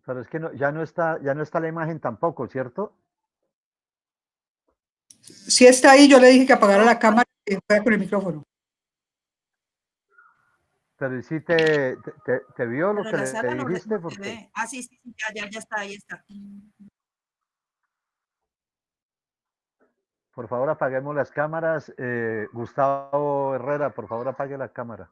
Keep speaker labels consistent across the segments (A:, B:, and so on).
A: Pero es que no, ya no está la imagen tampoco, ¿cierto?
B: Sí está ahí, yo le dije que apagara la cámara y fuera con el micrófono.
A: Pero sí te vio lo
C: Pero
A: que
C: la
A: le
C: sala no,
A: dijiste,
C: no se
A: porque
C: ve. Ah, sí, sí, ya está, ahí está.
A: por favor apaguemos las cámaras. Gustavo Herrera, por favor apague la cámara.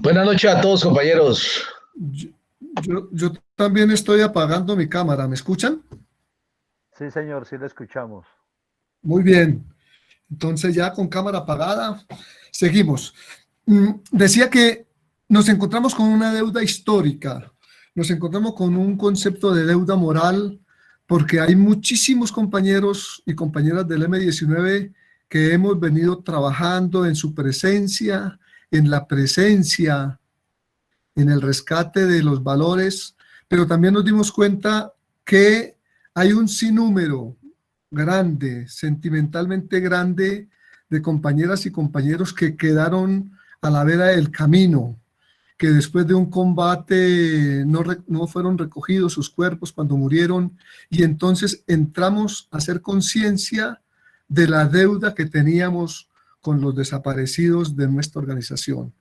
D: Buenas noches a todos, compañeros.
E: Yo también estoy apagando mi cámara. ¿Me escuchan?
A: Sí, señor, sí le escuchamos.
E: Muy bien. Entonces ya con cámara apagada, seguimos. Decía que nos encontramos con una deuda histórica, nos encontramos con un concepto de deuda moral, porque hay muchísimos compañeros y compañeras del M19 que hemos venido trabajando en su presencia, en la presencia, en el rescate de los valores, pero también nos dimos cuenta que hay un sinnúmero grande, sentimentalmente grande, de compañeras y compañeros que quedaron a la vera del camino, que después de un combate no fueron recogidos sus cuerpos cuando murieron, y entonces entramos a hacer conciencia de la deuda que teníamos con los desaparecidos de nuestra organización.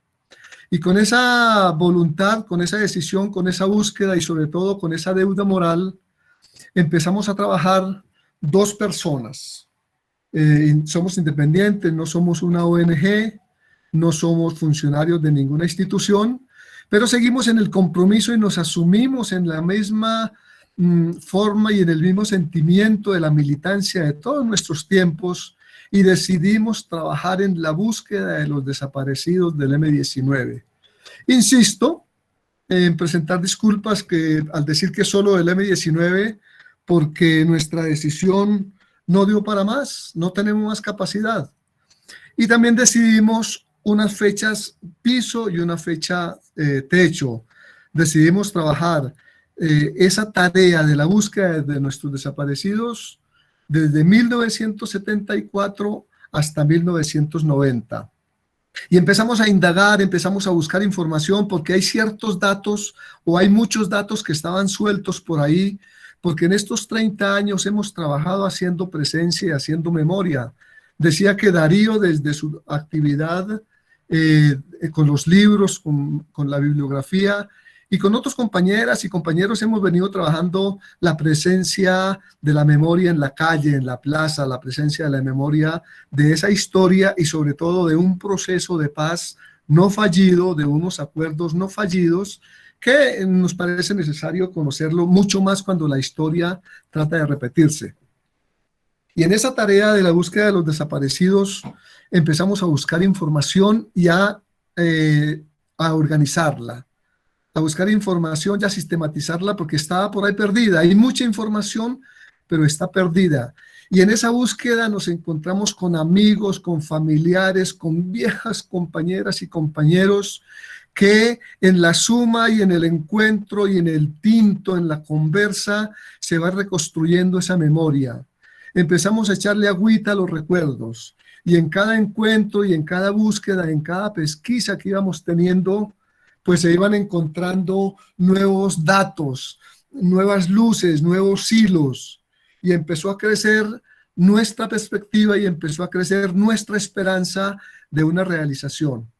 E: Y con esa voluntad, con esa decisión, con esa búsqueda y sobre todo con esa deuda moral, empezamos a trabajar dos personas. Somos independientes, no somos una ONG, no somos funcionarios de ninguna institución, pero seguimos en el compromiso y nos asumimos en la misma forma y en el mismo sentimiento de la militancia de todos nuestros tiempos, y decidimos trabajar en la búsqueda de los desaparecidos del M19. Insisto en presentar disculpas al decir que solo del M19, porque nuestra decisión no dio para más, no tenemos más capacidad. Y también decidimos unas fechas piso y una fecha techo. Decidimos trabajar esa tarea de la búsqueda de nuestros desaparecidos desde 1974 hasta 1990. Y empezamos a indagar, empezamos a buscar información, porque hay ciertos datos o hay muchos datos que estaban sueltos por ahí, porque en estos 30 años hemos trabajado haciendo presencia y haciendo memoria. Decía que Darío, desde su actividad con los libros, con la bibliografía, y con otros compañeras y compañeros hemos venido trabajando la presencia de la memoria en la calle, en la plaza, la presencia de la memoria de esa historia y sobre todo de un proceso de paz no fallido, de unos acuerdos no fallidos, que nos parece necesario conocerlo mucho más cuando la historia trata de repetirse. Y en esa tarea de la búsqueda de los desaparecidos empezamos a buscar información y a organizarla, a buscar información y a sistematizarla, porque estaba por ahí perdida. Hay mucha información, pero está perdida. Y en esa búsqueda nos encontramos con amigos, con familiares, con viejas compañeras y compañeros que en la suma y en el encuentro y en el tinto, en la conversa, se va reconstruyendo esa memoria. Empezamos a echarle agüita a los recuerdos, y en cada encuentro y en cada búsqueda, en cada pesquisa que íbamos teniendo, pues se iban encontrando nuevos datos, nuevas luces, nuevos hilos, y empezó a crecer nuestra perspectiva y empezó a crecer nuestra esperanza de una realización.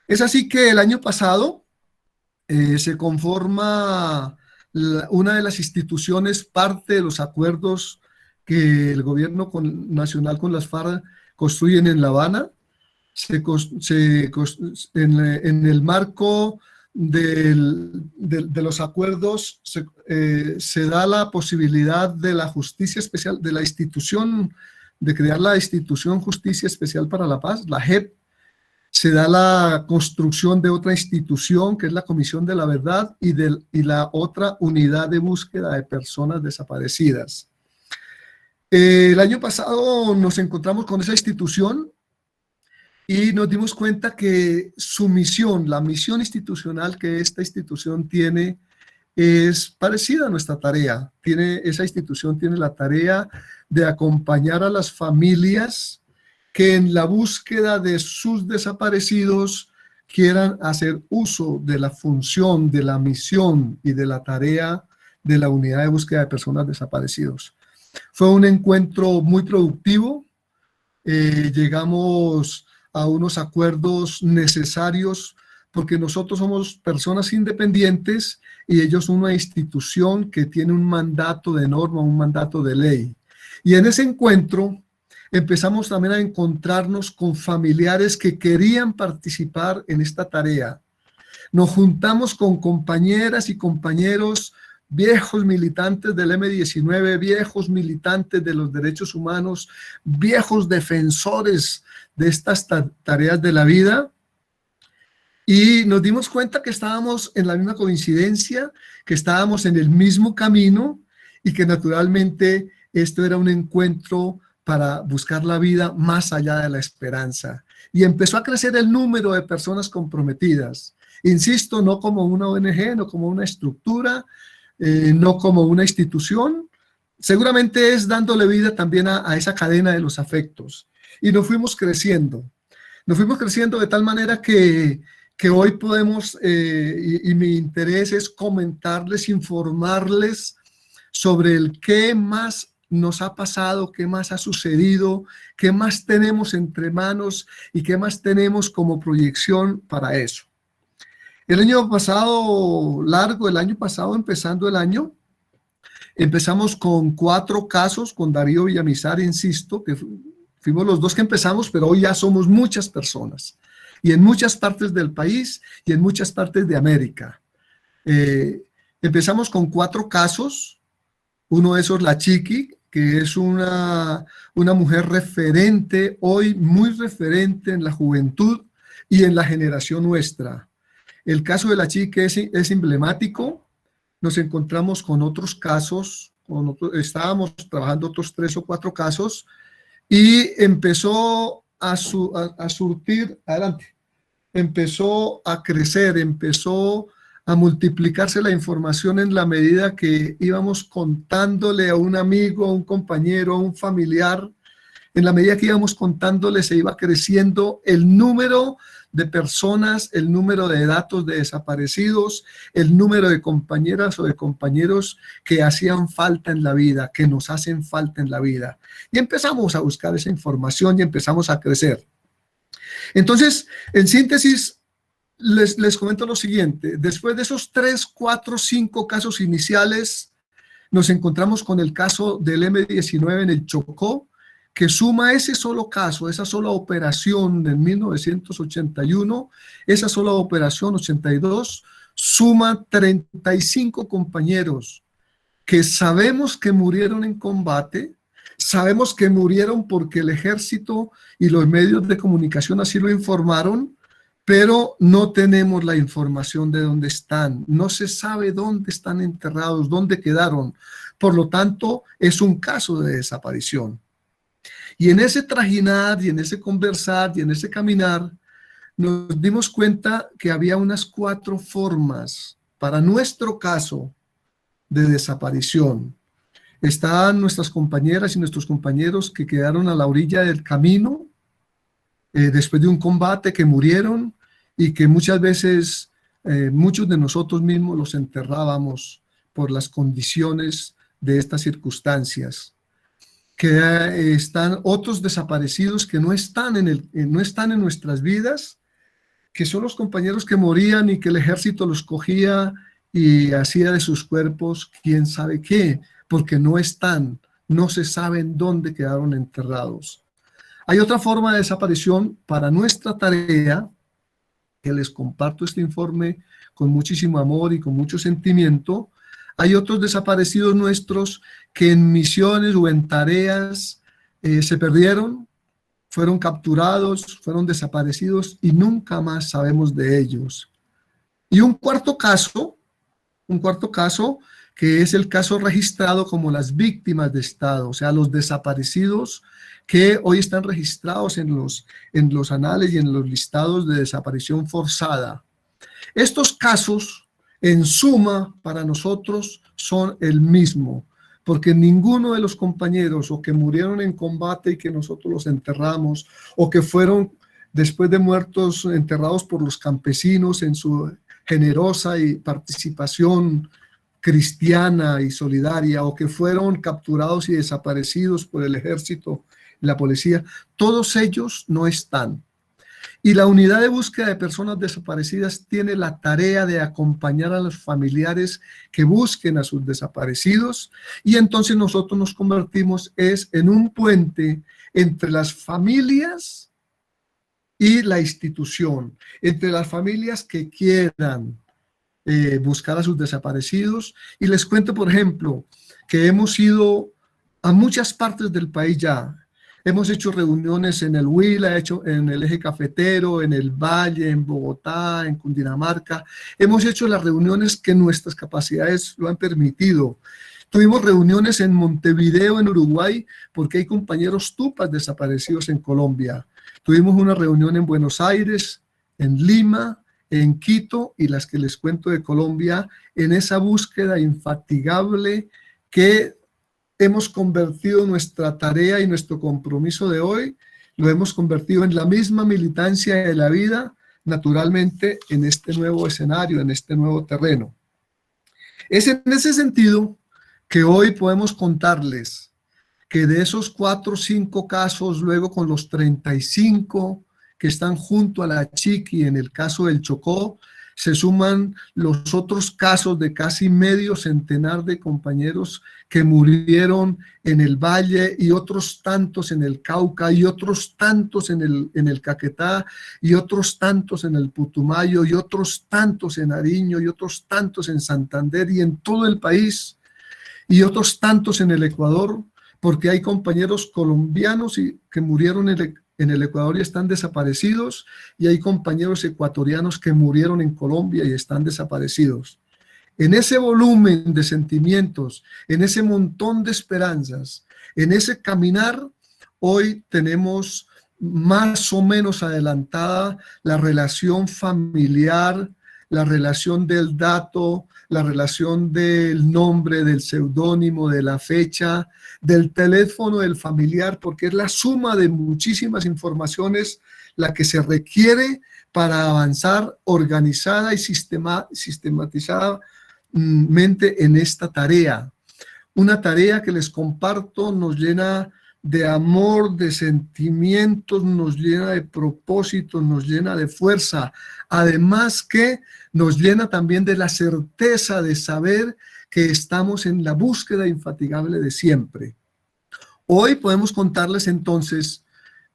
E: Es así que el año pasado se conforma una de las instituciones, parte de los acuerdos que el gobierno nacional con las FARC construyen en La Habana. En el marco de los acuerdos se da la posibilidad de la justicia especial, de la institución, de crear la institución Justicia Especial para la Paz, la JEP. Se da la construcción de otra institución, que es la Comisión de la Verdad, y la otra unidad de búsqueda de personas desaparecidas. El año pasado nos encontramos con esa institución y nos dimos cuenta que su misión, la misión institucional que esta institución tiene, es parecida a nuestra tarea. Esa institución tiene la tarea de acompañar a las familias que en la búsqueda de sus desaparecidos quieran hacer uso de la función, de la misión y de la tarea de la Unidad de Búsqueda de Personas Desaparecidos. Fue un encuentro muy productivo. Llegamos a unos acuerdos necesarios porque nosotros somos personas independientes y ellos una institución que tiene un mandato de norma, un mandato de ley. Y en ese encuentro empezamos también a encontrarnos con familiares que querían participar en esta tarea. Nos juntamos con compañeras y compañeros, viejos militantes del M-19, viejos militantes de los derechos humanos, viejos defensores de estas tareas de la vida, y nos dimos cuenta que estábamos en la misma coincidencia, que estábamos en el mismo camino y que naturalmente esto era un encuentro para buscar la vida más allá de la esperanza. Y empezó a crecer el número de personas comprometidas. Insisto, no como una ONG, no como una estructura, no como una institución. Seguramente es dándole vida también a esa cadena de los afectos. Y nos fuimos creciendo. Nos fuimos creciendo de tal manera que hoy podemos, y mi interés es comentarles, informarles sobre el qué más nos ha pasado, qué más ha sucedido, qué más tenemos entre manos y qué más tenemos como proyección para eso. El año pasado, el año pasado, empezando el año, empezamos con 4 casos, con Darío Villamizar, insisto, que fuimos los 2 que empezamos, pero hoy ya somos muchas personas, y en muchas partes del país y en muchas partes de América. Empezamos con 4 casos, uno de esos la Chiqui, que es una mujer referente, hoy muy referente en la juventud y en la generación nuestra. El caso de la Chiqui es emblemático. Nos encontramos con otros casos, estábamos trabajando otros 3 o 4 casos, y empezó a surtir, adelante, empezó a crecer, empezó a multiplicarse la información en la medida que íbamos contándole a un amigo, a un compañero, a un familiar. En la medida que íbamos contándole se iba creciendo el número de personas, el número de datos de desaparecidos, el número de compañeras o de compañeros que hacían falta en la vida, que nos hacen falta en la vida. Y empezamos a buscar esa información y empezamos a crecer. Entonces, en síntesis, les comento lo siguiente. Después de esos 3, 4, 5 casos iniciales, nos encontramos con el caso del M-19 en el Chocó, que suma ese solo caso, esa sola operación de 1981, esa sola operación 82, suma 35 compañeros que sabemos que murieron en combate, sabemos que murieron porque el ejército y los medios de comunicación así lo informaron, pero no tenemos la información de dónde están, no se sabe dónde están enterrados, dónde quedaron. Por lo tanto, es un caso de desaparición. Y en ese trajinar, y en ese conversar, y en ese caminar, nos dimos cuenta que había unas 4 formas para nuestro caso de desaparición. Estaban nuestras compañeras y nuestros compañeros que quedaron a la orilla del camino, después de un combate, que murieron, y que muchas veces muchos de nosotros mismos los enterrábamos por las condiciones de estas circunstancias. Que están otros desaparecidos que no están en nuestras vidas, que son los compañeros que morían y que el ejército los cogía y hacía de sus cuerpos quién sabe qué, porque no están, no se saben dónde quedaron enterrados. Hay otra forma de desaparición para nuestra tarea, que les comparto este informe con muchísimo amor y con mucho sentimiento. Hay otros desaparecidos nuestros que en misiones o en tareas se perdieron, fueron capturados, fueron desaparecidos y nunca más sabemos de ellos. Y un cuarto caso que es el caso registrado como las víctimas de Estado, o sea, los desaparecidos que hoy están registrados en los anales y en los listados de desaparición forzada. Estos casos, en suma, para nosotros son el mismo, porque ninguno de los compañeros o que murieron en combate y que nosotros los enterramos, o que fueron después de muertos enterrados por los campesinos en su generosa y participación cristiana y solidaria, o que fueron capturados y desaparecidos por el ejército y la policía, todos ellos no están. Y la unidad de búsqueda de personas desaparecidas tiene la tarea de acompañar a los familiares que busquen a sus desaparecidos, y entonces nosotros nos convertimos en un puente entre las familias y la institución, entre las familias que quieran buscar a sus desaparecidos. Y les cuento, por ejemplo, que hemos ido a muchas partes del país ya. Hemos hecho reuniones en el Huila, en el Eje Cafetero, en el Valle, en Bogotá, en Cundinamarca. Hemos hecho las reuniones que nuestras capacidades lo han permitido. Tuvimos reuniones en Montevideo, en Uruguay, porque hay compañeros tupas desaparecidos en Colombia. Tuvimos una reunión en Buenos Aires, en Lima, en Quito, y las que les cuento de Colombia, en esa búsqueda infatigable que hemos convertido nuestra tarea y nuestro compromiso de hoy, lo hemos convertido en la misma militancia de la vida, naturalmente en este nuevo escenario, en este nuevo terreno. Es en ese sentido que hoy podemos contarles que de esos 4 o 5 casos, luego con los 35 que están junto a la Chiqui en el caso del Chocó, se suman los otros casos de casi medio centenar de compañeros que murieron en el Valle, y otros tantos en el Cauca, y otros tantos en el Caquetá, y otros tantos en el Putumayo, y otros tantos en Nariño, y otros tantos en Santander y en todo el país, y otros tantos en el Ecuador, porque hay compañeros colombianos que murieron en el Ecuador y están desaparecidos, y hay compañeros ecuatorianos que murieron en Colombia y están desaparecidos. En ese volumen de sentimientos, en ese montón de esperanzas, en ese caminar, hoy tenemos más o menos adelantada la relación familiar, la relación del dato, la relación del nombre, del seudónimo, de la fecha, del teléfono del familiar, porque es la suma de muchísimas informaciones la que se requiere para avanzar organizada y sistematizadamente en esta tarea. Una tarea que les comparto nos llena de amor, de sentimientos, nos llena de propósitos, nos llena de fuerza. Además que nos llena también de la certeza de saber que estamos en la búsqueda infatigable de siempre. Hoy podemos contarles entonces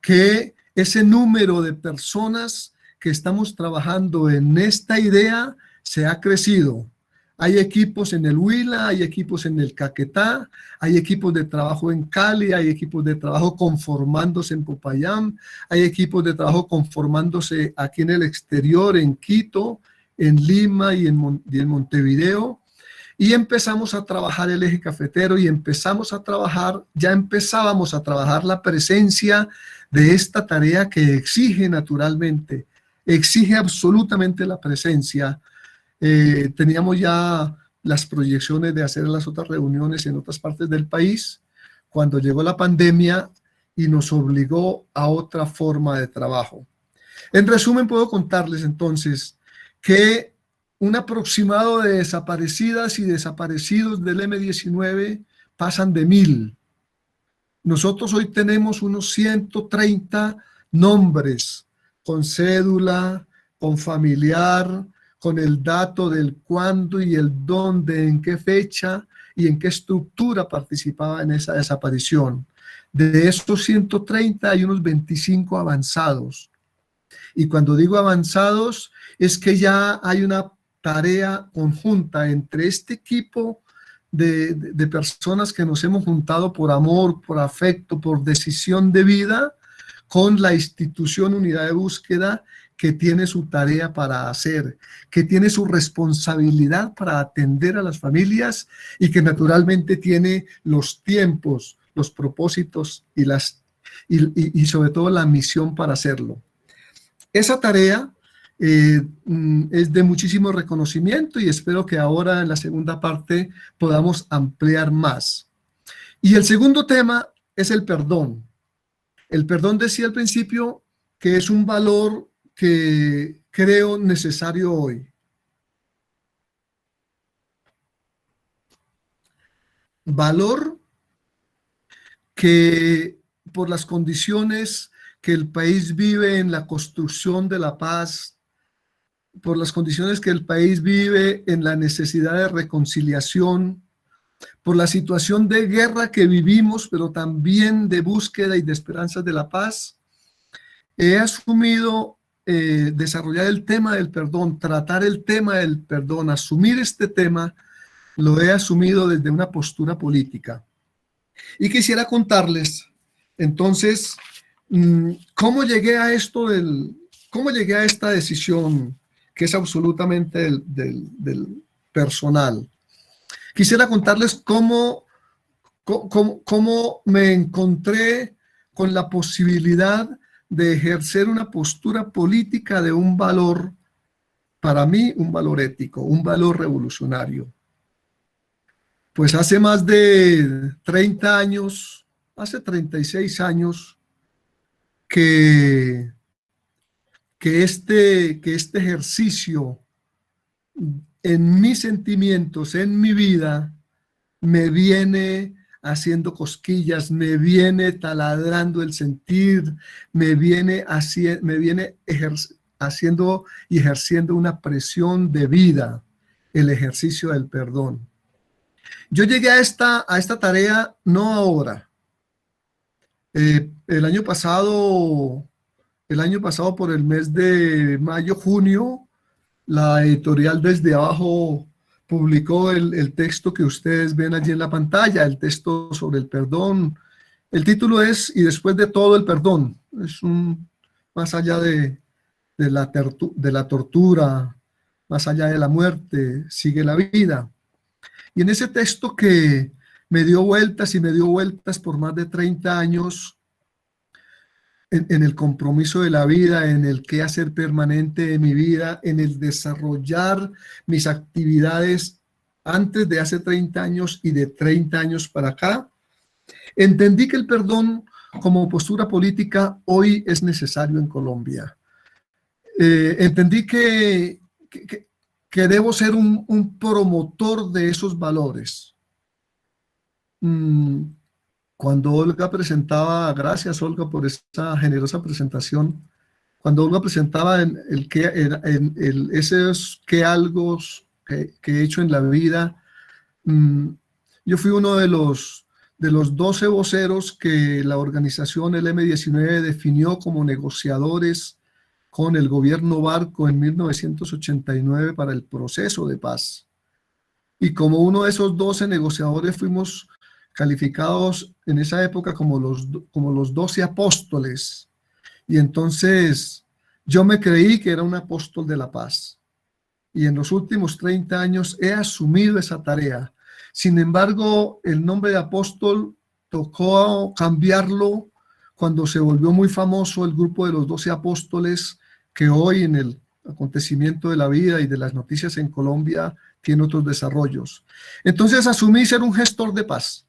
E: que ese número de personas que estamos trabajando en esta idea se ha crecido. Hay equipos en el Huila, hay equipos en el Caquetá, hay equipos de trabajo en Cali, hay equipos de trabajo conformándose en Popayán, hay equipos de trabajo conformándose aquí en el exterior, en Quito, en Lima y en Montevideo. Y empezamos a trabajar el Eje Cafetero, y empezábamos a trabajar la presencia de esta tarea que exige naturalmente, exige absolutamente la presencia. Teníamos ya las proyecciones de hacer las otras reuniones en otras partes del país cuando llegó la pandemia y nos obligó a otra forma de trabajo. En resumen, puedo contarles entonces que un aproximado de desaparecidas y desaparecidos del M-19 pasan de 1000. Nosotros hoy tenemos unos 130 nombres con cédula, con familiar, con el dato del cuándo y el dónde, en qué fecha y en qué estructura participaba en esa desaparición. De estos 130 hay unos 25 avanzados. Y cuando digo avanzados, es que ya hay una tarea conjunta entre este equipo de personas que nos hemos juntado por amor, por afecto, por decisión de vida, con la institución Unidad de Búsqueda, que tiene su tarea para hacer, que tiene su responsabilidad para atender a las familias, y que naturalmente tiene los tiempos, los propósitos y sobre todo la misión para hacerlo. Esa tarea es de muchísimo reconocimiento, y espero que ahora en la segunda parte podamos ampliar más. Y el segundo tema es el perdón. El perdón, decía al principio, que es un valor que creo necesario hoy. Valor que por las condiciones que el país vive en la construcción de la paz, por las condiciones que el país vive en la necesidad de reconciliación, por la situación de guerra que vivimos, pero también de búsqueda y de esperanzas de la paz, he asumido desarrollar el tema del perdón, tratar el tema del perdón, asumir este tema, lo he asumido desde una postura política. Y quisiera contarles, entonces, cómo llegué a esto cómo llegué a esta decisión que es absolutamente del personal. Quisiera contarles cómo me encontré con la posibilidad de ejercer una postura política de un valor, para mí, un valor ético, un valor revolucionario. Pues hace más de 30 años, hace 36 años, que este ejercicio en mis sentimientos, en mi vida, me viene haciendo cosquillas, me viene taladrando el sentir, me viene haciendo y ejerciendo una presión de vida, el ejercicio del perdón. Yo llegué a esta tarea no ahora. El año pasado por el mes de mayo, junio, la editorial Desde Abajo publicó el texto que ustedes ven allí en la pantalla, el texto sobre el perdón. El título es "Y después de todo el perdón". Es más allá de la tortura, más allá de la muerte, sigue la vida. Y en ese texto que me dio vueltas y me dio vueltas por más de 30 años, en el compromiso de la vida, en el qué hacer permanente de mi vida, en el desarrollar mis actividades antes de hace 30 años y de 30 años para acá, entendí que el perdón como postura política hoy es necesario en Colombia. Entendí que debo ser un promotor de esos valores. Cuando Olga presentaba, gracias Olga por esa generosa presentación, cuando Olga presentaba esos que algo que he hecho en la vida, yo fui uno de los 12 voceros que la organización, el M19, definió como negociadores con el gobierno Barco en 1989 para el proceso de paz. Y como uno de esos 12 negociadores fuimos calificados en esa época como los 12 apóstoles. Y entonces yo me creí que era un apóstol de la paz. Y en los últimos 30 años he asumido esa tarea. Sin embargo, el nombre de apóstol tocó cambiarlo cuando se volvió muy famoso el grupo de los 12 apóstoles, que hoy en el acontecimiento de la vida y de las noticias en Colombia tiene otros desarrollos. Entonces asumí ser un gestor de paz.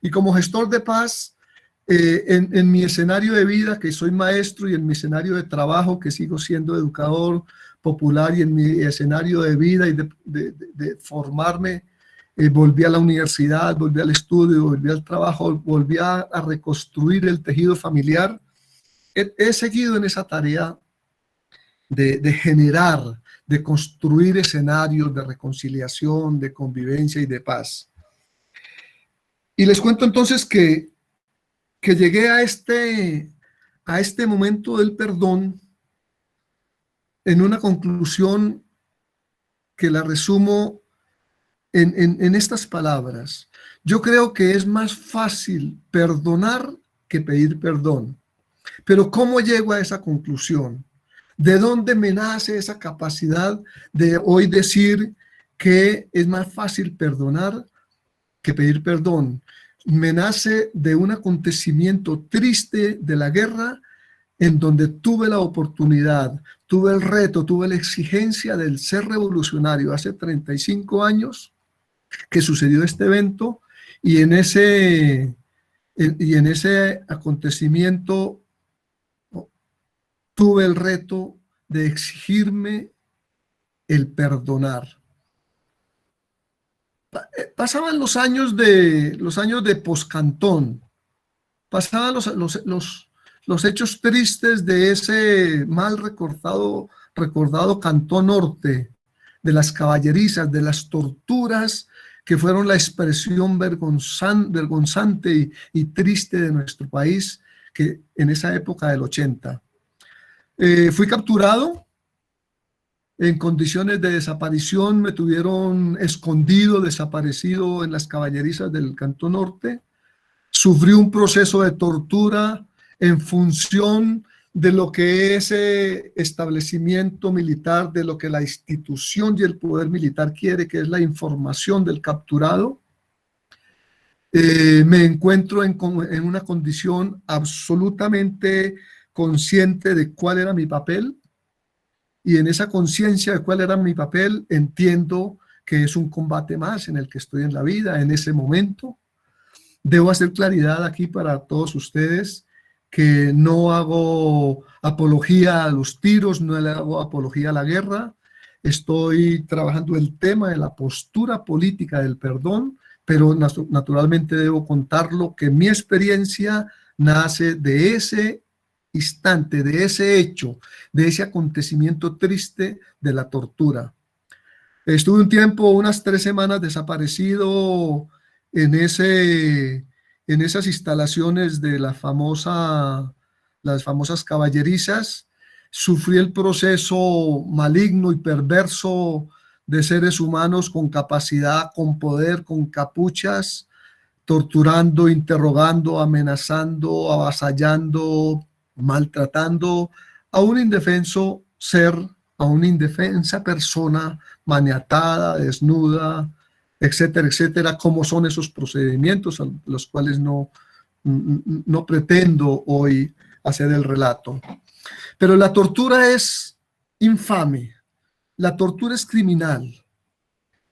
E: Y como gestor de paz, en mi escenario de vida, que soy maestro, y en mi escenario de trabajo, que sigo siendo educador popular, y en mi escenario de vida y de formarme, volví a la universidad, volví al estudio, volví al trabajo, volví a reconstruir el tejido familiar. He seguido en esa tarea de generar, de construir escenarios de reconciliación, de convivencia y de paz. Y les cuento entonces que llegué a este momento del perdón en una conclusión que la resumo en estas palabras. Yo creo que es más fácil perdonar que pedir perdón. Pero ¿cómo llego a esa conclusión? ¿De dónde me nace esa capacidad de hoy decir que es más fácil perdonar que pedir perdón? Me nace de un acontecimiento triste de la guerra, en donde tuve la oportunidad, tuve el reto, tuve la exigencia del ser revolucionario hace 35 años que sucedió este evento, y en ese acontecimiento tuve el reto de exigirme el perdonar. Pasaban los años de poscantón, pasaban los hechos tristes de ese mal recordado Cantón Norte, de las caballerizas, de las torturas que fueron la expresión vergonzante y triste de nuestro país, que en esa época del 80. Fui capturado en condiciones de desaparición, me tuvieron escondido, desaparecido en las caballerizas del Cantón Norte. Sufrí un proceso de tortura en función de lo que ese establecimiento militar, de lo que la institución y el poder militar quiere, que es la información del capturado. Me encuentro en una condición absolutamente consciente de cuál era mi papel, y en esa conciencia de cuál era mi papel entiendo que es un combate más en el que estoy en la vida en ese momento. Debo hacer claridad aquí para todos ustedes que no hago apología a los tiros, no le hago apología a la guerra. Estoy trabajando el tema de la postura política del perdón, pero naturalmente debo contarlo que mi experiencia nace de ese instante, de ese hecho, de ese acontecimiento triste de la tortura. Estuve un tiempo, unas 3 semanas desaparecido en esas instalaciones de las famosas caballerizas. Sufrí el proceso maligno y perverso de seres humanos con capacidad, con poder, con capuchas, torturando, interrogando, amenazando, avasallando, maltratando a un indefenso ser, a una indefensa persona maniatada, desnuda, etcétera, etcétera, como son esos procedimientos a los cuales no pretendo hoy hacer el relato. Pero la tortura es infame, la tortura es criminal,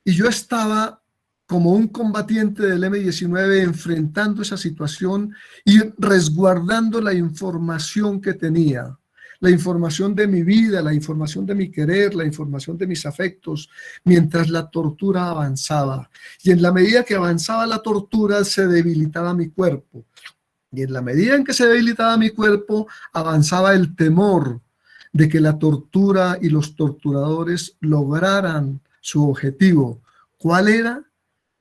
E: y yo estaba como un combatiente del M-19 enfrentando esa situación y resguardando la información que tenía, la información de mi vida, la información de mi querer, la información de mis afectos, mientras la tortura avanzaba. Y en la medida que avanzaba la tortura, se debilitaba mi cuerpo. Y en la medida en que se debilitaba mi cuerpo, avanzaba el temor de que la tortura y los torturadores lograran su objetivo. ¿Cuál era?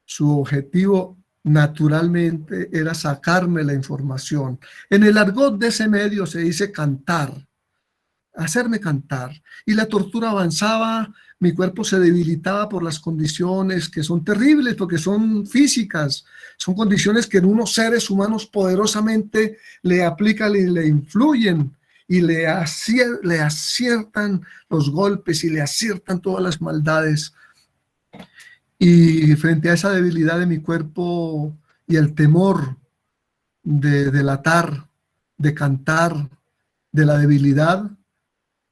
E: Su objetivo naturalmente era sacarme la información. En el argot de ese medio se dice cantar, hacerme cantar. Y la tortura avanzaba, mi cuerpo se debilitaba por las condiciones que son terribles, porque son físicas, son condiciones que en unos seres humanos poderosamente le aplican y le influyen, y le aciertan los golpes y le aciertan todas las maldades. Y frente a esa debilidad de mi cuerpo y el temor de delatar, de cantar, de la debilidad,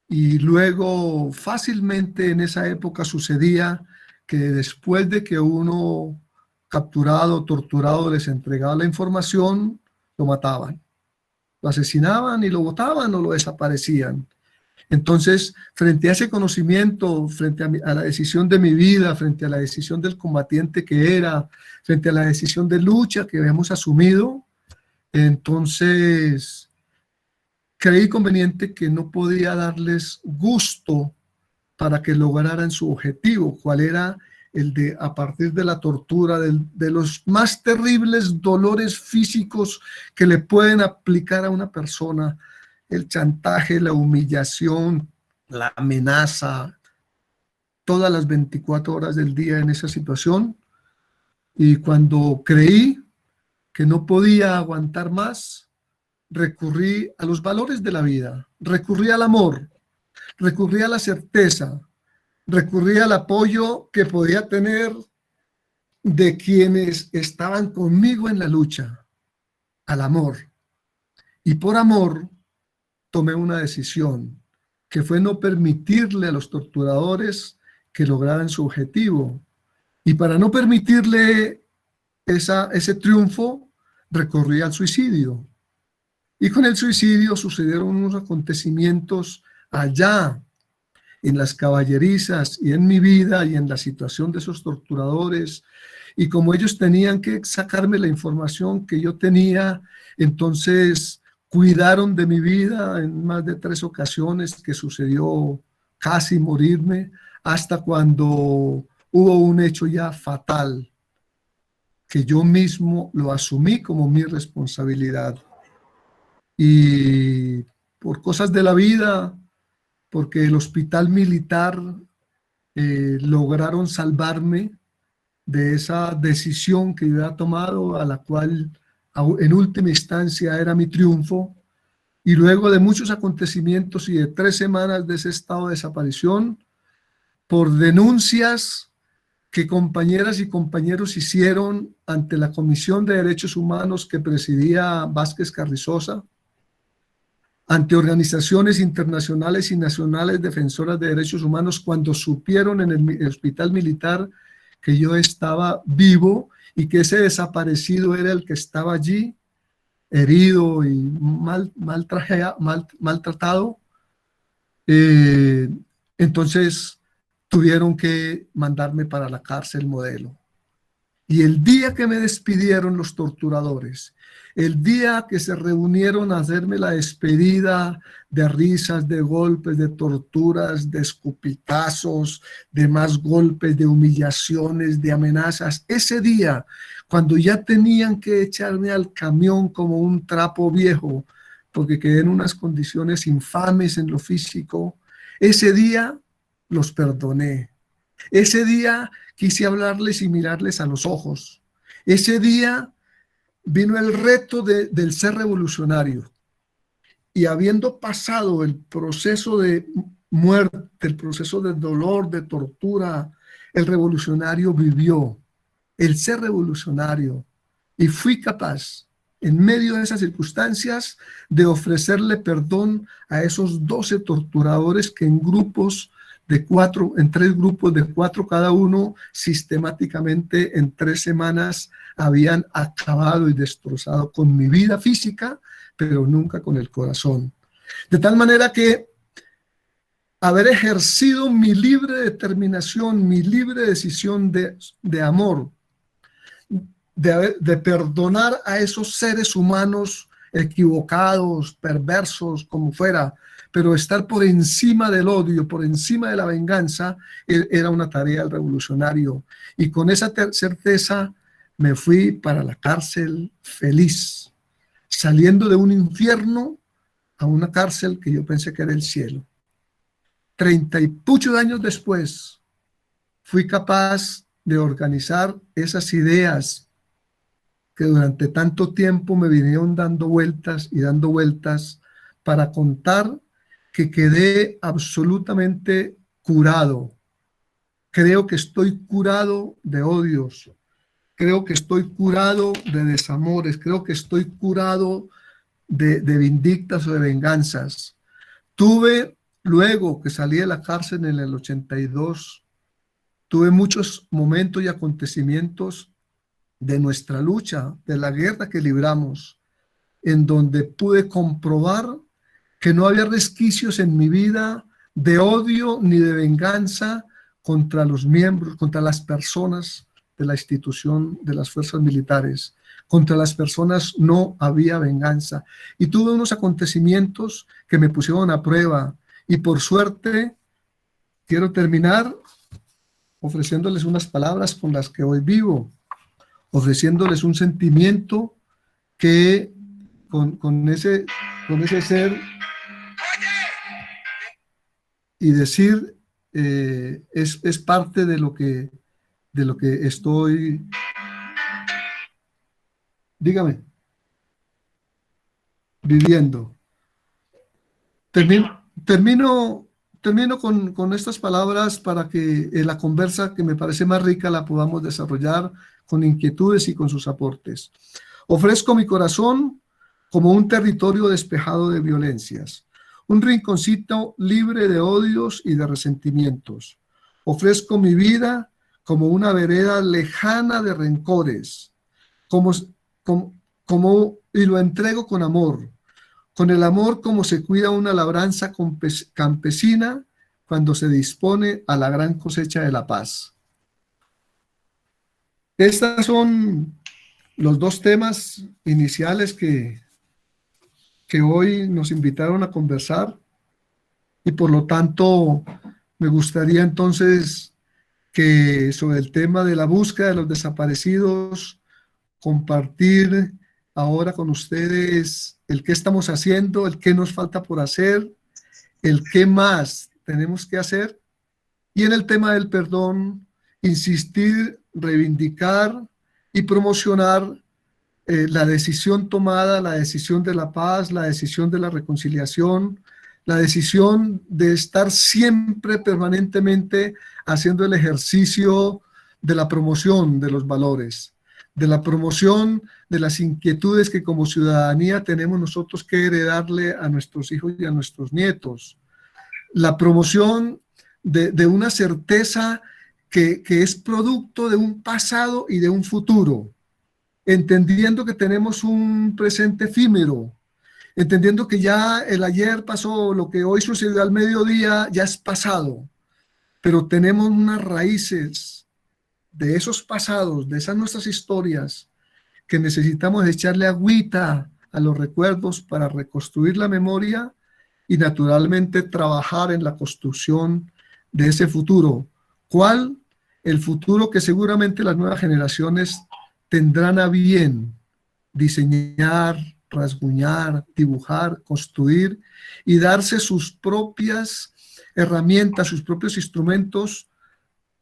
E: y luego fácilmente en esa época sucedía que después de que uno capturado, torturado, les entregaba la información, lo mataban, lo asesinaban y lo botaban o lo desaparecían. Entonces, frente a ese conocimiento, frente a la decisión de mi vida, frente a la decisión del combatiente que era, frente a la decisión de lucha que habíamos asumido, entonces creí conveniente que no podía darles gusto para que lograran su objetivo, cuál era el de, a partir de la tortura, de los más terribles dolores físicos que le pueden aplicar a una persona, el chantaje, la humillación, la amenaza, todas las 24 horas del día en esa situación. Y cuando creí que no podía aguantar más, recurrí a los valores de la vida, recurrí al amor, recurrí a la certeza, recurrí al apoyo que podía tener de quienes estaban conmigo en la lucha, al amor. Y por amor tomé una decisión, que fue no permitirle a los torturadores que lograran su objetivo. Y para no permitirle ese triunfo, recurrí al suicidio. Y con el suicidio sucedieron unos acontecimientos allá en las caballerizas y en mi vida y en la situación de esos torturadores. Y como ellos tenían que sacarme la información que yo tenía, entonces cuidaron de mi vida en más de 3 ocasiones que sucedió casi morirme, hasta cuando hubo un hecho ya fatal, que yo mismo lo asumí como mi responsabilidad. Y por cosas de la vida, porque el hospital militar lograron salvarme de esa decisión que yo había tomado, a la cual en última instancia era mi triunfo, y luego de muchos acontecimientos y de 3 semanas de ese estado de desaparición, por denuncias que compañeras y compañeros hicieron ante la Comisión de Derechos Humanos que presidía Vázquez Carrizosa, ante organizaciones internacionales y nacionales defensoras de derechos humanos, cuando supieron en el hospital militar que yo estaba vivo y que ese desaparecido era el que estaba allí, herido y maltratado, entonces tuvieron que mandarme para la cárcel Modelo. Y el día que me despidieron los torturadores, el día que se reunieron a hacerme la despedida de risas, de golpes, de torturas, de escupitazos, de más golpes, de humillaciones, de amenazas, ese día, cuando ya tenían que echarme al camión como un trapo viejo, porque quedé en unas condiciones infames en lo físico, ese día los perdoné. Ese día quise hablarles y mirarles a los ojos. Ese día vino el reto del ser revolucionario. Y habiendo pasado el proceso de muerte, el proceso de dolor, de tortura, el revolucionario vivió el ser revolucionario. Y fui capaz, en medio de esas circunstancias, de ofrecerle perdón a esos 12 torturadores que en grupos de 4, en 3 grupos de 4 cada uno, sistemáticamente en 3 semanas habían acabado y destrozado con mi vida física, pero nunca con el corazón. De tal manera que haber ejercido mi libre determinación, mi libre decisión de amor, de perdonar a esos seres humanos equivocados, perversos, como fuera, pero estar por encima del odio, por encima de la venganza, era una tarea del revolucionario. Y con esa certeza me fui para la cárcel feliz, saliendo de un infierno a una cárcel que yo pensé que era el cielo. 30 y muchos años después, fui capaz de organizar esas ideas que durante tanto tiempo me vinieron dando vueltas y dando vueltas, para contar que quedé absolutamente curado. Creo que estoy curado de odios. Creo que estoy curado de desamores. Creo que estoy curado de vindictas o de venganzas. Tuve, luego que salí de la cárcel en el 82, tuve muchos momentos y acontecimientos de nuestra lucha, de la guerra que libramos, en donde pude comprobar que no había resquicios en mi vida de odio ni de venganza contra los miembros, contra las personas de la institución de las fuerzas militares. Contra las personas no había venganza. Y tuve unos acontecimientos que me pusieron a prueba. Y por suerte, quiero terminar ofreciéndoles unas palabras con las que hoy vivo, ofreciéndoles un sentimiento que con ese ser y decir es parte de lo que estoy. Dígame. Viviendo. Termino con estas palabras para que la conversa, que me parece más rica, la podamos desarrollar con inquietudes y con sus aportes. Ofrezco mi corazón como un territorio despejado de violencias, un rinconcito libre de odios y de resentimientos. Ofrezco mi vida como una vereda lejana de rencores, y lo entrego con amor, con el amor como se cuida una labranza campesina cuando se dispone a la gran cosecha de la paz. Estos son los dos temas iniciales que hoy nos invitaron a conversar, y por lo tanto me gustaría entonces que sobre el tema de la búsqueda de los desaparecidos, compartir ahora con ustedes el qué estamos haciendo, el qué nos falta por hacer, el qué más tenemos que hacer, y en el tema del perdón, insistir, reivindicar y promocionar la decisión tomada, la decisión de la paz, la decisión de la reconciliación, la decisión de estar siempre permanentemente haciendo el ejercicio de la promoción de los valores, de la promoción de las inquietudes que como ciudadanía tenemos nosotros que heredarle a nuestros hijos y a nuestros nietos, la promoción de una certeza que es producto de un pasado y de un futuro, entendiendo que tenemos un presente efímero, entendiendo que ya el ayer pasó, lo que hoy sucedió al mediodía ya es pasado, pero tenemos unas raíces de esos pasados, de esas nuestras historias, que necesitamos echarle agüita a los recuerdos para reconstruir la memoria y naturalmente trabajar en la construcción de ese futuro. ¿Cuál? El futuro que seguramente las nuevas generaciones tendrán a bien diseñar, rasguñar, dibujar, construir y darse sus propias herramientas, sus propios instrumentos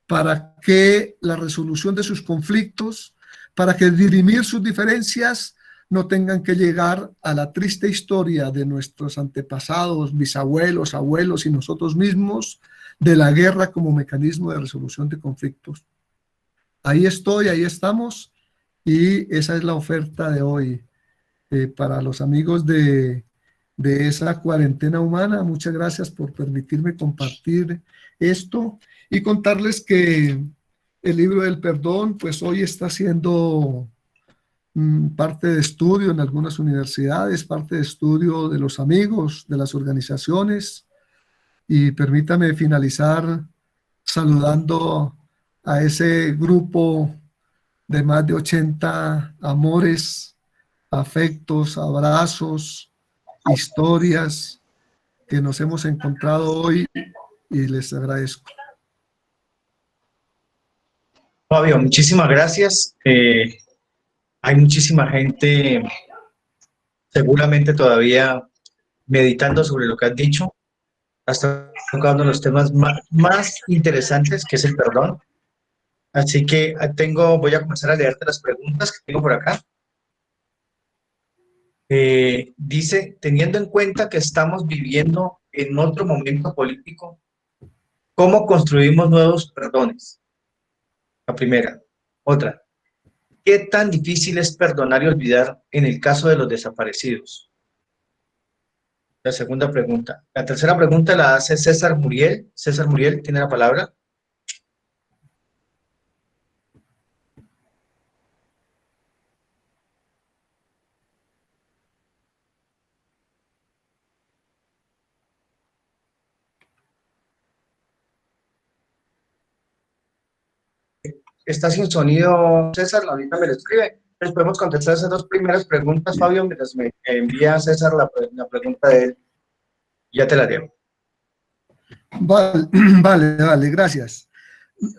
E: para que la resolución de sus conflictos, para que dirimir sus diferencias no tengan que llegar a la triste historia de nuestros antepasados, bisabuelos, abuelos y nosotros mismos, de la guerra como mecanismo de resolución de conflictos. Ahí estoy, ahí estamos, y esa es la oferta de hoy. Para los amigos de esa cuarentena humana, muchas gracias por permitirme compartir esto y contarles que el libro del perdón, pues hoy está siendo parte de estudio en algunas universidades, parte de estudio de los amigos, de las organizaciones, y permítame finalizar saludando a ese grupo de más de 80 amores, afectos, abrazos, historias que nos hemos encontrado hoy, y les agradezco.
F: Fabio, muchísimas gracias. Hay muchísima gente seguramente todavía meditando sobre lo que has dicho. Has tocado los temas más interesantes, que es el perdón. Así que voy a comenzar a leerte las preguntas que tengo por acá. Dice, teniendo en cuenta que estamos viviendo en otro momento político, ¿cómo construimos nuevos perdones? La primera. Otra, ¿qué tan difícil es perdonar y olvidar en el caso de los desaparecidos? La segunda pregunta. La tercera pregunta la hace César Muriel. César Muriel tiene la palabra. Está sin sonido, César, ahorita me lo escribe. Entonces podemos contestar esas dos primeras preguntas, Fabio, mientras me envía César la pregunta de él. Ya te la dejo.
E: Vale, gracias.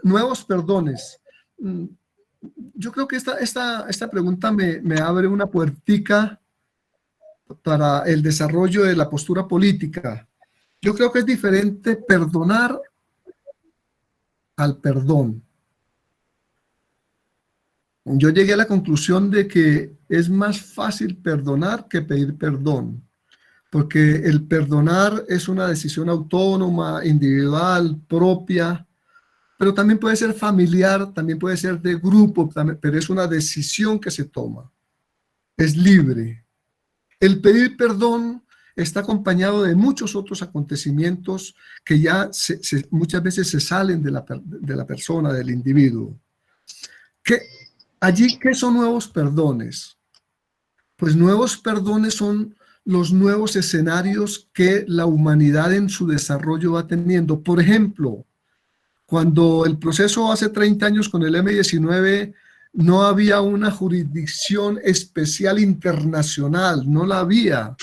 E: Nuevos perdones. Yo creo que esta pregunta me abre una puertica para el desarrollo de la postura política. Yo creo que es diferente perdonar al perdón. Yo llegué a la conclusión de que es más fácil perdonar que pedir perdón, porque el perdonar es una decisión autónoma, individual, propia, pero también puede ser familiar, también puede ser de grupo, pero es una decisión que se toma, es libre. El pedir perdón está acompañado de muchos otros acontecimientos que ya muchas veces se salen de la persona, del individuo. ¿Qué son nuevos perdones? Pues nuevos perdones son los nuevos escenarios que la humanidad en su desarrollo va teniendo. Por ejemplo, cuando el proceso hace 30 años con el M-19, no había una jurisdicción especial internacional, no la había.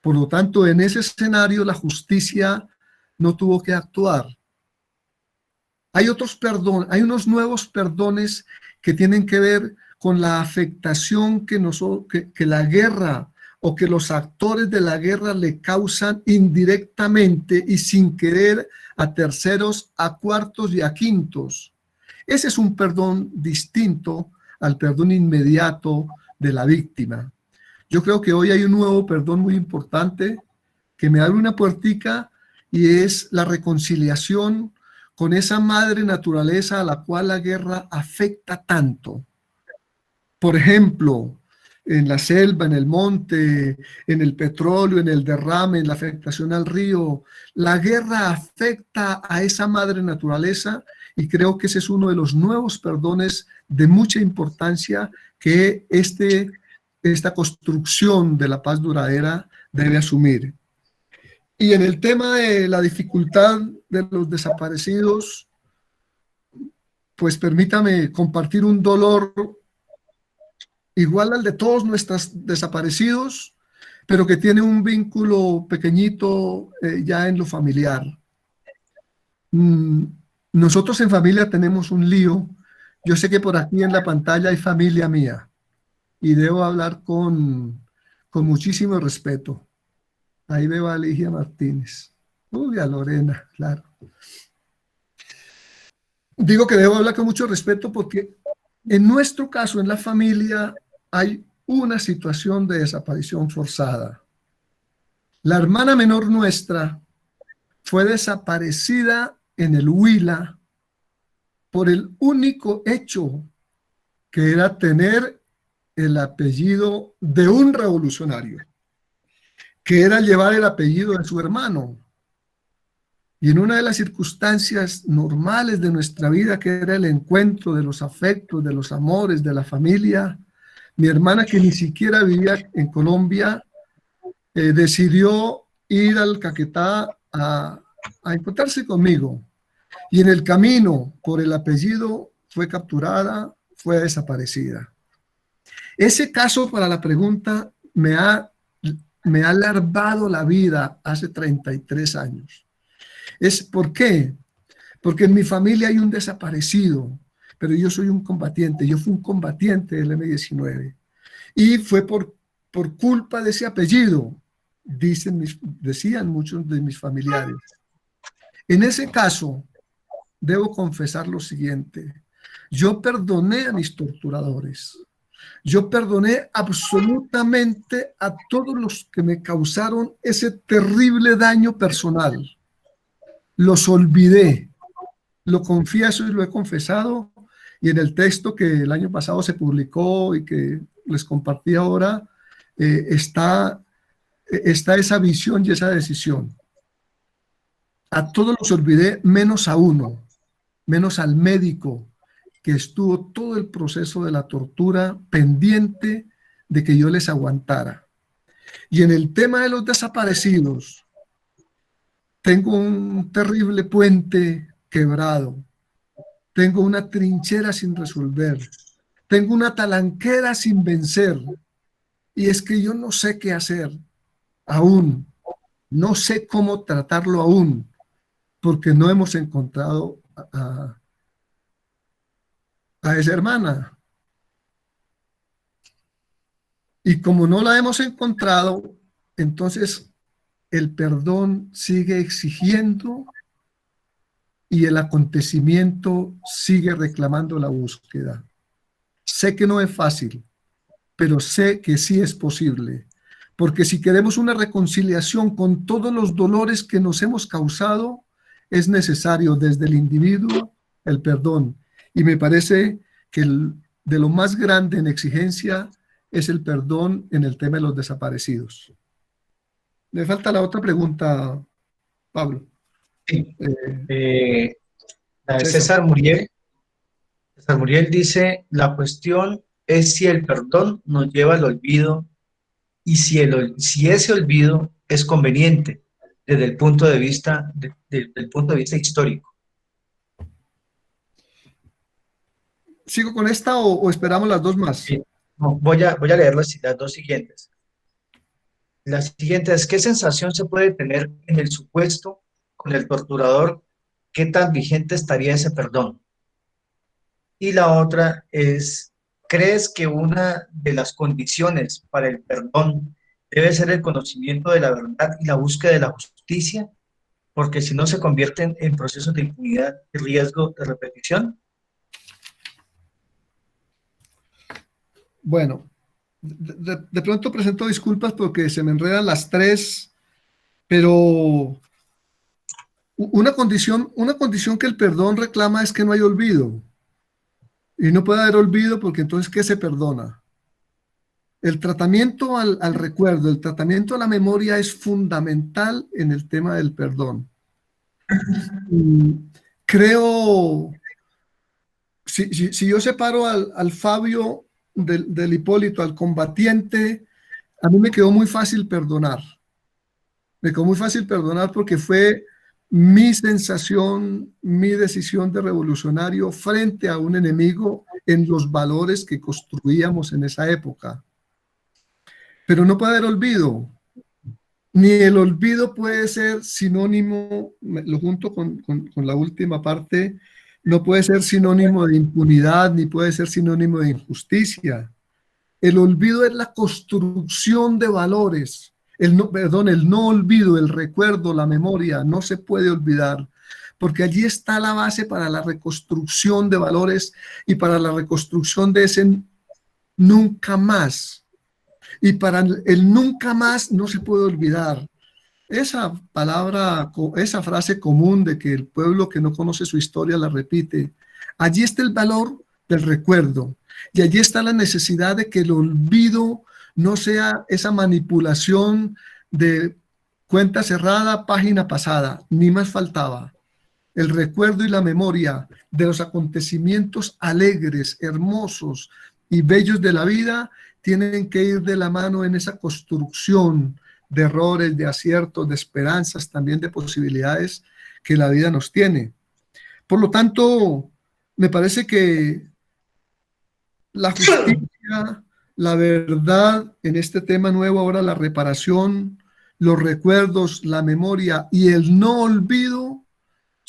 E: Por lo tanto, en ese escenario la justicia no tuvo que actuar. Hay unos nuevos perdones que tienen que ver con la afectación que la guerra o que los actores de la guerra le causan indirectamente y sin querer a terceros, a cuartos y a quintos. Ese es un perdón distinto al perdón inmediato de la víctima. Yo creo que hoy hay un nuevo perdón muy importante que me abre una puertica y es la reconciliación con esa madre naturaleza a la cual la guerra afecta tanto. Por ejemplo, en la selva, en el monte, en el petróleo, en el derrame, en la afectación al río. La guerra afecta a esa madre naturaleza y creo que ese es uno de los nuevos perdones de mucha importancia que esta construcción de la paz duradera debe asumir. Y en el tema de la dificultad de los desaparecidos, pues permítame compartir un dolor igual al de todos nuestros desaparecidos, pero que tiene un vínculo pequeñito ya en lo familiar. Nosotros en familia tenemos un lío. Yo sé que por aquí en la pantalla hay familia mía y debo hablar con muchísimo respeto. Ahí veo a Ligia Martínez. Uy, a Lorena, claro. Digo que debo hablar con mucho respeto porque en nuestro caso, en la familia, hay una situación de desaparición forzada. La hermana menor nuestra fue desaparecida en el Huila por el único hecho que era tener el apellido de un revolucionario, que era llevar el apellido de su hermano. Y en una de las circunstancias normales de nuestra vida, que era el encuentro de los afectos, de los amores, de la familia, mi hermana, que ni siquiera vivía en Colombia, decidió ir al Caquetá a encontrarse conmigo. Y en el camino, por el apellido, fue capturada, fue desaparecida. Ese caso, para la pregunta, me ha alargado la vida hace 33 años. ¿Por qué? Porque en mi familia hay un desaparecido, pero yo soy un combatiente. Yo fui un combatiente del M-19 y fue por culpa de ese apellido, decían muchos de mis familiares. En ese caso, debo confesar lo siguiente: yo perdoné a mis torturadores. Yo perdoné absolutamente a todos los que me causaron ese terrible daño personal. Los olvidé, lo confieso y lo he confesado, y en el texto que el año pasado se publicó y que les compartí ahora, está esa visión y esa decisión. A todos los olvidé, menos a uno, menos al médico que estuvo todo el proceso de la tortura pendiente de que yo les aguantara. Y en el tema de los desaparecidos, tengo un terrible puente quebrado, tengo una trinchera sin resolver, tengo una talanquera sin vencer, y es que yo no sé qué hacer aún, no sé cómo tratarlo aún, porque no hemos encontrado a esa hermana. Y como no la hemos encontrado, entonces el perdón sigue exigiendo y el acontecimiento sigue reclamando la búsqueda. Sé que no es fácil, pero sé que sí es posible, porque si queremos una reconciliación con todos los dolores que nos hemos causado, es necesario desde el individuo el perdón. Y me parece que de lo más grande en exigencia es el perdón en el tema de los desaparecidos. Me falta la otra pregunta, Pablo.
F: Sí. La de César Muriel. César Muriel dice: la cuestión es si el perdón nos lleva al olvido y si ese olvido es conveniente desde el punto de vista, del punto de vista histórico.
E: ¿Sigo con esta o esperamos las dos más?
F: Sí. No, voy a leer las dos siguientes. La siguiente es: ¿qué sensación se puede tener en el supuesto con el torturador? ¿Qué tan vigente estaría ese perdón? Y la otra es: ¿crees que una de las condiciones para el perdón debe ser el conocimiento de la verdad y la búsqueda de la justicia? Porque si no, se convierten en procesos de impunidad y riesgo de repetición.
E: Bueno, de pronto presento disculpas porque se me enredan las tres, pero una condición que el perdón reclama es que no hay olvido. Y no puede haber olvido porque entonces, ¿qué se perdona? El tratamiento al recuerdo, el tratamiento a la memoria es fundamental en el tema del perdón. Creo, si yo separo al Fabio del Hipólito, al combatiente, a mí me quedó muy fácil perdonar. Me quedó muy fácil perdonar porque fue mi sensación, mi decisión de revolucionario frente a un enemigo en los valores que construíamos en esa época. Pero no puede haber olvido, ni el olvido puede ser sinónimo, lo junto con la última parte, no puede ser sinónimo de impunidad, ni puede ser sinónimo de injusticia. El olvido es la construcción de valores. El no olvido, el recuerdo, la memoria, no se puede olvidar, porque allí está la base para la reconstrucción de valores y para la reconstrucción de ese nunca más. Y para el nunca más no se puede olvidar. Esa palabra, esa frase común de que el pueblo que no conoce su historia la repite, allí está el valor del recuerdo y allí está la necesidad de que el olvido no sea esa manipulación de cuenta cerrada, página pasada, ni más faltaba. El recuerdo y la memoria de los acontecimientos alegres, hermosos y bellos de la vida tienen que ir de la mano en esa construcción de errores, de aciertos, de esperanzas, también de posibilidades que la vida nos tiene. Por lo tanto, me parece que la justicia, la verdad en este tema nuevo, ahora la reparación, los recuerdos, la memoria y el no olvido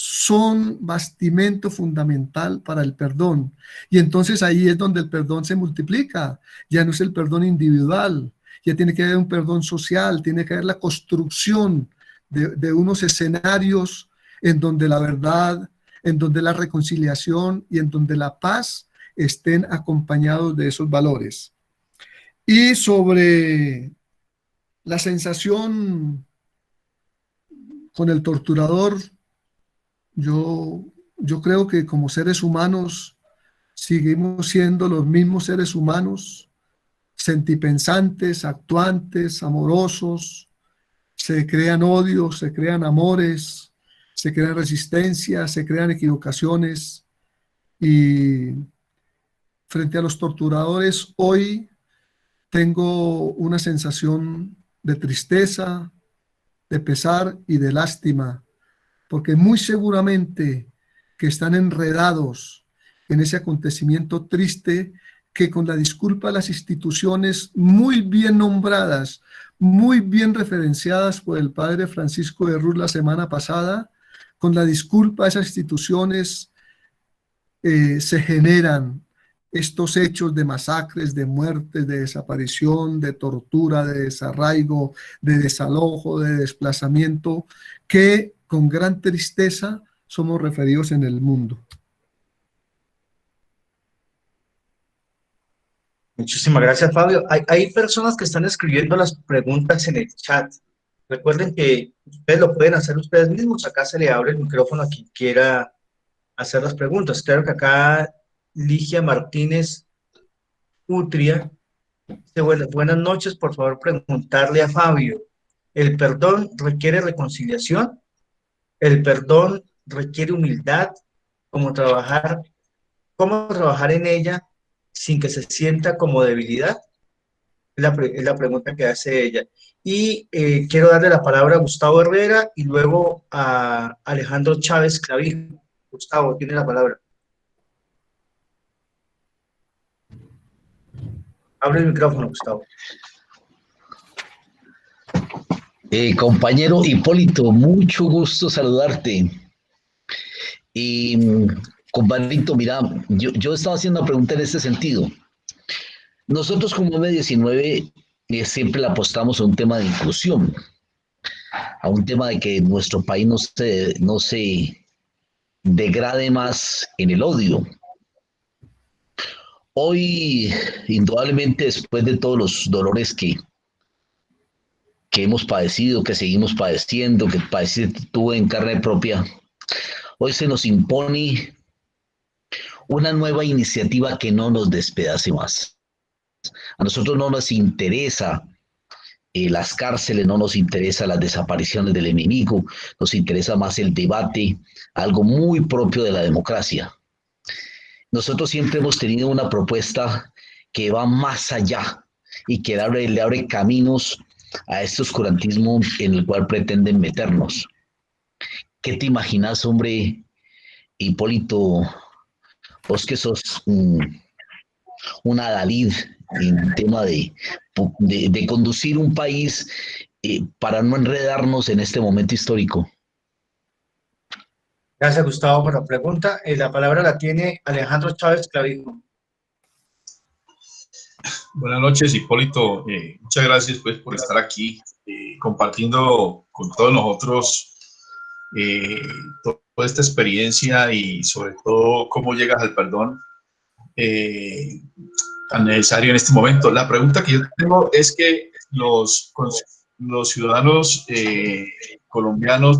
E: son bastimento fundamental para el perdón. Y entonces ahí es donde el perdón se multiplica. Ya no es el perdón individual, ya tiene que haber un perdón social, tiene que haber la construcción de unos escenarios en donde la verdad, en donde la reconciliación y en donde la paz estén acompañados de esos valores. Y sobre la sensación con el torturador, yo creo que como seres humanos seguimos siendo los mismos seres humanos, sentipensantes, actuantes, amorosos. Se crean odios, se crean amores, se crean resistencias, se crean equivocaciones. Y frente a los torturadores, hoy tengo una sensación de tristeza, de pesar y de lástima, porque muy seguramente que están enredados en ese acontecimiento triste que, con la disculpa de las instituciones muy bien nombradas, muy bien referenciadas por el padre Francisco de Ruz la semana pasada, con la disculpa de esas instituciones se generan estos hechos de masacres, de muertes, de desaparición, de tortura, de desarraigo, de desalojo, de desplazamiento, que con gran tristeza somos referidos en el mundo.
F: Muchísimas gracias, Fabio. Hay personas que están escribiendo las preguntas en el chat. Recuerden que ustedes lo pueden hacer ustedes mismos. Acá se le abre el micrófono a quien quiera hacer las preguntas. Claro que acá Ligia Martínez Utria dice: buenas noches, por favor preguntarle a Fabio, ¿el perdón requiere reconciliación? ¿El perdón requiere humildad? ¿Cómo trabajar en ella sin que se sienta como debilidad? Es la pregunta que hace ella. Y quiero darle la palabra a Gustavo Herrera y luego a Alejandro Chávez Clavijo. Gustavo, tiene la palabra. Abre el micrófono, Gustavo.
D: Compañero Hipólito, mucho gusto saludarte. Y compadrito, mira, yo estaba haciendo una pregunta en este sentido. Nosotros como M19 siempre le apostamos a un tema de inclusión, a un tema de que nuestro país no se degrade más en el odio. Hoy, indudablemente, después de todos los dolores que hemos padecido, que seguimos padeciendo, que tuve en carne propia, hoy se nos impone una nueva iniciativa que no nos despedace más. A nosotros no nos interesa las cárceles, no nos interesa las desapariciones del enemigo, nos interesa más el debate, algo muy propio de la democracia. Nosotros siempre hemos tenido una propuesta que va más allá y que le abre caminos a este oscurantismo en el cual pretenden meternos. ¿Qué te imaginas, hombre, Hipólito, vos que sos un adalid en tema de conducir un país para no enredarnos en este momento histórico?
F: Gracias, Gustavo, por la pregunta. La palabra la tiene Alejandro Chávez Clavijo.
G: Buenas noches, Hipólito. Muchas gracias pues, por estar aquí compartiendo con todos nosotros toda esta experiencia y sobre todo cómo llegas al perdón tan necesario en este momento. La pregunta que yo tengo es que los ciudadanos colombianos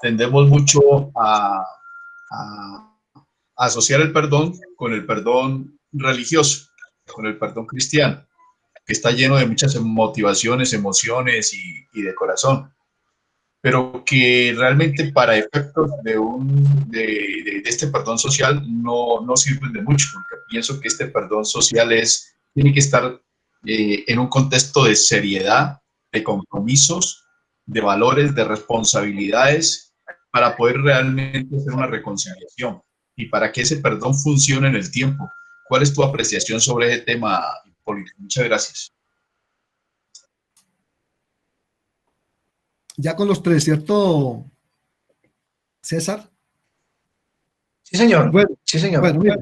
G: tendemos mucho a asociar el perdón con el perdón religioso, con el perdón cristiano, que está lleno de muchas motivaciones, emociones y de corazón, pero que realmente para efectos de este perdón social no sirven de mucho, porque pienso que este perdón social tiene que estar en un contexto de seriedad, de compromisos, de valores, de responsabilidades, para poder realmente hacer una reconciliación y para que ese perdón funcione en el tiempo. ¿Cuál es tu apreciación sobre ese tema, Hipólito? Muchas gracias.
E: Ya con los tres, ¿cierto, César?
F: Sí, señor.
E: Bueno,
F: sí, señor.
E: Bueno, mira,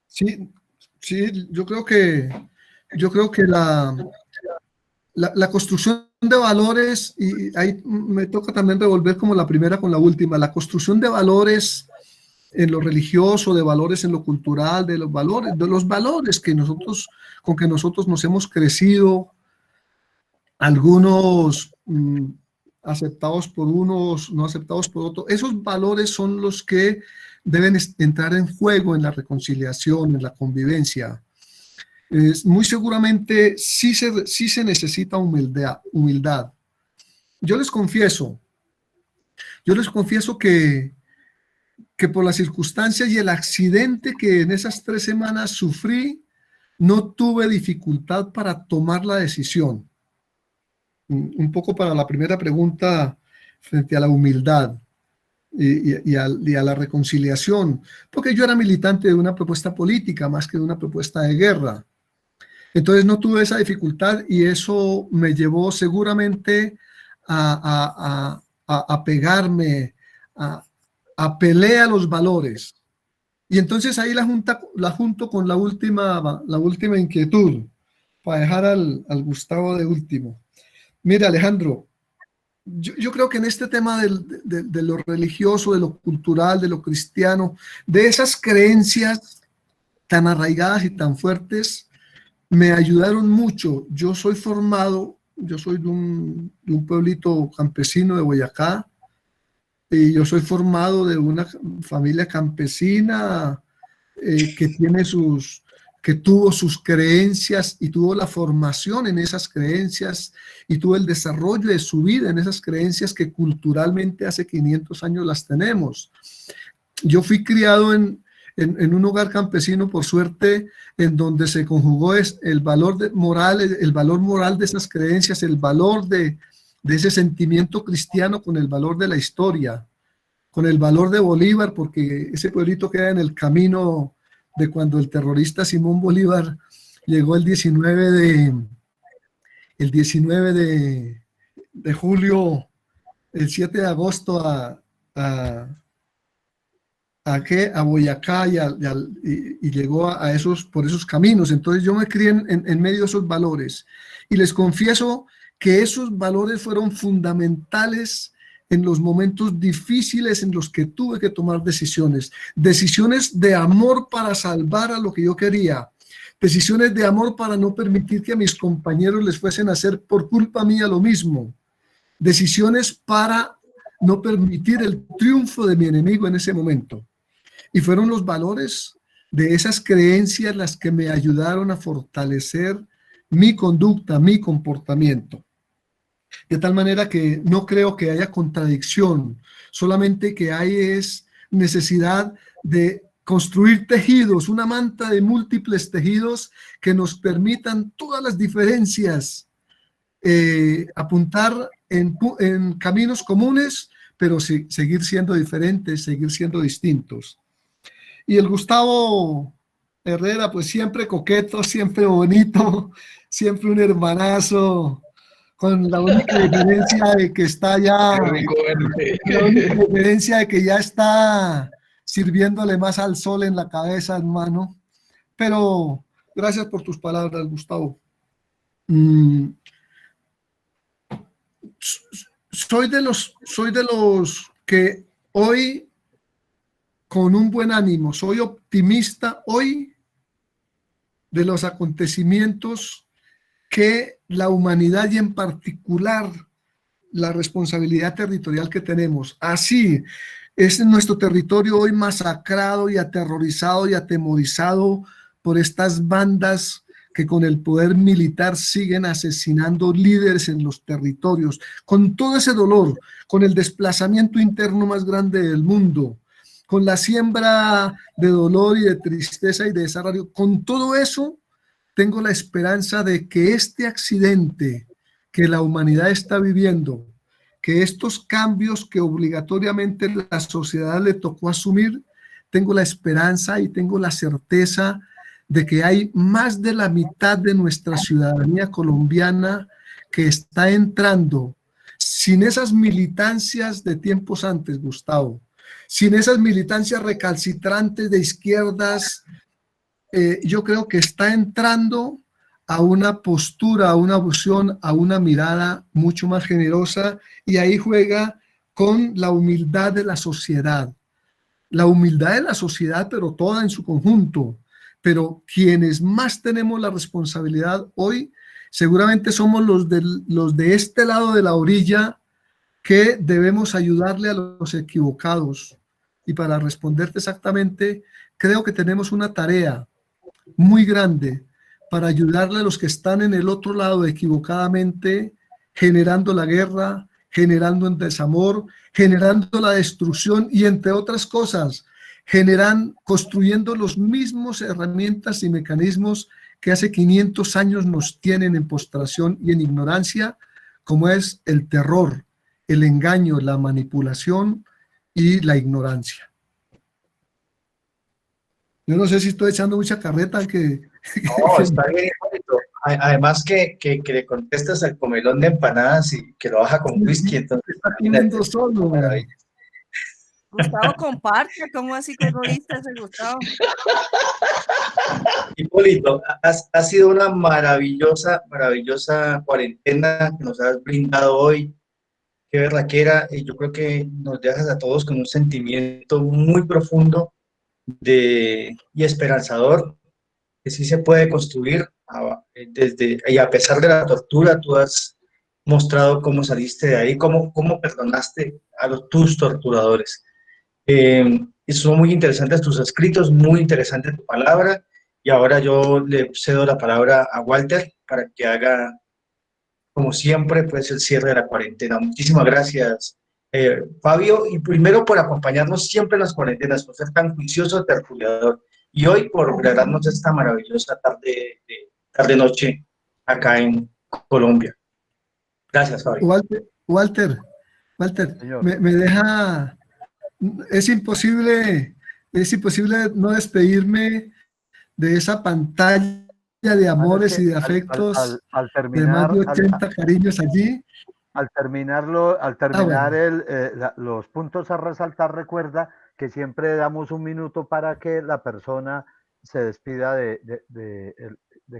E: sí, yo creo que la construcción de valores, y ahí me toca también revolver como la primera con la última, la construcción de valores en lo religioso, de valores en lo cultural, de los valores con que nosotros nos hemos crecido, algunos aceptados por unos, no aceptados por otros. Esos valores son los que deben entrar en juego en la reconciliación, en la convivencia. Muy seguramente sí se necesita humildad. Yo les confieso que por las circunstancias y el accidente que en esas 3 semanas sufrí, no tuve dificultad para tomar la decisión. Un poco para la primera pregunta frente a la humildad y a la reconciliación, porque yo era militante de una propuesta política más que de una propuesta de guerra. Entonces no tuve esa dificultad y eso me llevó seguramente a pegarme, a pelear los valores. Y entonces ahí la junto con la última inquietud, para dejar al Gustavo de último. Mira, Alejandro, yo creo que en este tema de lo religioso, de lo cultural, de lo cristiano, de esas creencias tan arraigadas y tan fuertes, me ayudaron mucho. Yo soy de un pueblito campesino de Boyacá, y yo soy formado de una familia campesina que tuvo sus creencias y tuvo la formación en esas creencias y tuvo el desarrollo de su vida en esas creencias que culturalmente hace 500 años las tenemos. Yo fui criado en en un hogar campesino, por suerte, en donde se conjugó el valor moral, el valor moral de esas creencias, el valor de ese sentimiento cristiano con el valor de la historia, con el valor de Bolívar, porque ese pueblito queda en el camino de cuando el terrorista Simón Bolívar llegó el 19 de julio, el 7 de agosto a Boyacá y llegó por esos caminos. Entonces yo me crié en medio de esos valores y les confieso que esos valores fueron fundamentales en los momentos difíciles en los que tuve que tomar decisiones de amor para salvar a lo que yo quería, decisiones de amor para no permitir que a mis compañeros les fuesen a hacer por culpa mía lo mismo, decisiones para no permitir el triunfo de mi enemigo en ese momento. Y fueron los valores de esas creencias las que me ayudaron a fortalecer mi conducta, mi comportamiento. De tal manera que no creo que haya contradicción, solamente que hay es necesidad de construir tejidos, una manta de múltiples tejidos que nos permitan todas las diferencias, apuntar en caminos comunes, pero seguir siendo diferentes, seguir siendo distintos. Y el Gustavo Herrera, pues siempre coqueto, siempre bonito, siempre un hermanazo, con la única diferencia de que está ya, la única diferencia de que ya está sirviéndole más al sol en la cabeza, hermano. Pero gracias por tus palabras, Gustavo. Soy de los que hoy, con un buen ánimo, soy optimista hoy de los acontecimientos que la humanidad y en particular la responsabilidad territorial que tenemos. Así es nuestro territorio hoy masacrado y aterrorizado y atemorizado por estas bandas que con el poder militar siguen asesinando líderes en los territorios, con todo ese dolor, con el desplazamiento interno más grande del mundo, con la siembra de dolor y de tristeza y de desarrollo, con todo eso, tengo la esperanza de que este accidente que la humanidad está viviendo, que estos cambios que obligatoriamente la sociedad le tocó asumir, tengo la esperanza y tengo la certeza de que hay más de la mitad de nuestra ciudadanía colombiana que está entrando sin esas militancias de tiempos antes, Gustavo, sin esas militancias recalcitrantes de izquierdas. Yo creo que está entrando a una postura, a una visión, a una mirada mucho más generosa, y ahí juega con la humildad de la sociedad. La humildad de la sociedad, pero toda en su conjunto. Pero quienes más tenemos la responsabilidad hoy, seguramente somos los de este lado de la orilla, que debemos ayudarle a los equivocados. Y para responderte exactamente, creo que tenemos una tarea muy grande para ayudarle a los que están en el otro lado equivocadamente, generando la guerra, generando el desamor, generando la destrucción y, entre otras cosas, construyendo los mismos herramientas y mecanismos que hace 500 años nos tienen en postración y en ignorancia, como es el terror, el engaño, la manipulación y la ignorancia. Yo no sé si estoy echando mucha carreta que...
F: No, está bien, bonito. Además que le contestas al comelón de empanadas y que lo baja con whisky, entonces...
E: Está comiendo solo.
C: Gustavo comparte, ¿cómo así que egoísta ese Gustavo?
F: Hipólito, ha sido una maravillosa cuarentena que nos has brindado hoy. Qué berraquera, y yo creo que nos dejas a todos con un sentimiento muy profundo y esperanzador, que sí se puede construir y a pesar de la tortura. Tú has mostrado cómo saliste de ahí, cómo perdonaste a tus torturadores. Y son muy interesantes tus escritos, muy interesante tu palabra, y ahora yo le cedo la palabra a Walter para que haga, como siempre, pues el cierre de la cuarentena. Muchísimas gracias, Fabio, y primero por acompañarnos siempre en las cuarentenas, por ser tan juicioso, tertuliador, y hoy por regalarnos esta maravillosa tarde-noche acá en Colombia. Gracias, Fabio.
E: Walter,
A: Señor.
E: me deja, es imposible no despedirme de esa pantalla de
A: Ah, no, es
E: amores
A: que
E: y de afectos,
A: al
E: de más
A: terminar,
E: de 80 cariños allí.
A: al
E: Ah,
A: terminar
E: bueno,
A: los puntos a resaltar, recuerda que siempre damos un minuto para que la persona se despida de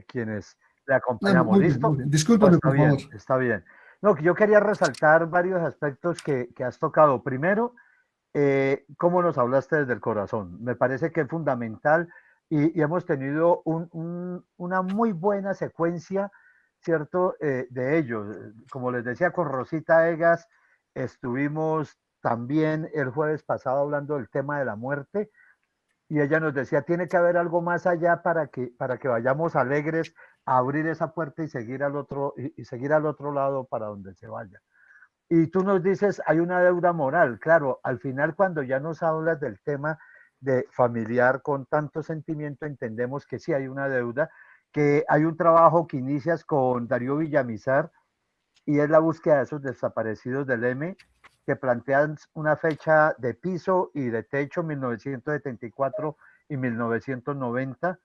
A: quienes le acompañamos.
E: muy bien, muy
A: ¿Listo?
E: bien.
A: No,
E: Discúlpame,
A: está
E: por favor.
A: bien, está bien. No, que yo quería resaltar varios aspectos que has tocado. Primero, cómo nos hablaste desde el corazón. Me parece que es fundamental y hemos tenido una muy buena secuencia, ¿cierto? De ellos. Como les decía, con Rosita Egas estuvimos también el jueves pasado hablando del tema de la muerte y ella nos decía, tiene que haber algo más allá para que vayamos alegres a abrir esa puerta y seguir y seguir al otro lado para donde se vaya. Y tú nos dices, hay una deuda moral. Claro, al final cuando ya nos hablas del tema de familiar con tanto sentimiento, entendemos que sí hay una deuda, que hay un trabajo que inicias con Darío Villamizar y es la búsqueda de esos desaparecidos del M, que plantean una fecha de piso y de techo 1974 y 1990,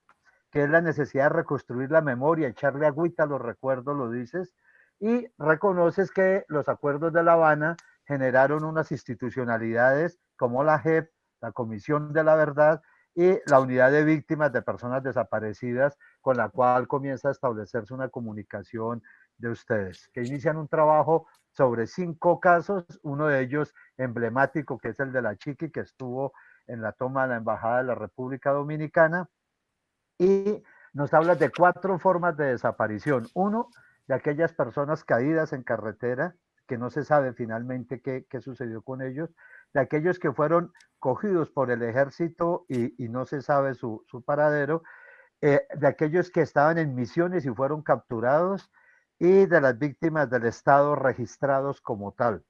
A: que es la necesidad de reconstruir la memoria, echarle agüita a los recuerdos, lo dices, y reconoces que los acuerdos de La Habana generaron unas institucionalidades como la JEP, la Comisión de la Verdad y la Unidad de Víctimas de Personas Desaparecidas, con la cual comienza a establecerse una comunicación de ustedes, que inician un trabajo sobre 5 casos, uno de ellos emblemático, que es el de la Chiqui, que estuvo en la toma de la Embajada de la República Dominicana, y nos habla de 4 formas de desaparición. Uno, de aquellas personas caídas en carretera, que no se sabe finalmente qué sucedió con ellos, de aquellos que fueron cogidos por el ejército y no se sabe su paradero, de aquellos que estaban en misiones y fueron capturados, y de las víctimas del Estado registrados como tal.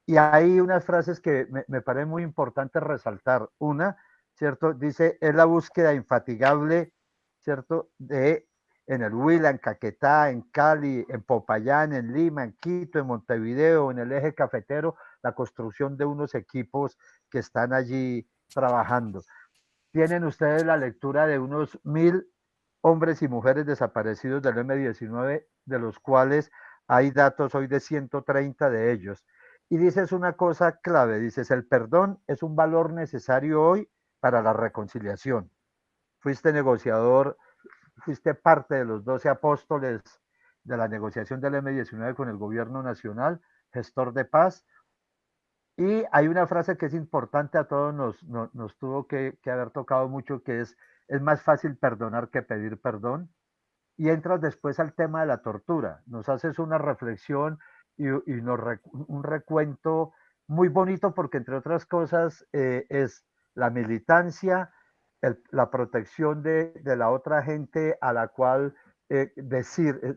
A: Y hay unas frases que me parece muy importante resaltar. Una, ¿cierto? Dice, es la búsqueda infatigable, ¿cierto? En el Huila, en Caquetá, en Cali, en Popayán, en Lima, en Quito, en Montevideo, en el eje cafetero, la construcción de unos equipos que están allí trabajando. Tienen ustedes la lectura de unos 1000 hombres y mujeres desaparecidos del M-19, de los cuales hay datos hoy de 130 de ellos. Y dices una cosa clave, dices, el perdón es un valor necesario hoy para la reconciliación. Fuiste negociador, fuiste parte de los 12 apóstoles de la negociación del M-19 con el gobierno nacional, gestor de paz. Y hay una frase que es importante, a todos nos tuvo que haber tocado mucho, que es más fácil perdonar que pedir perdón. Y entras después al tema de la tortura. Nos haces una reflexión un recuento muy bonito porque, entre otras cosas, es la militancia, la protección de la otra gente a la cual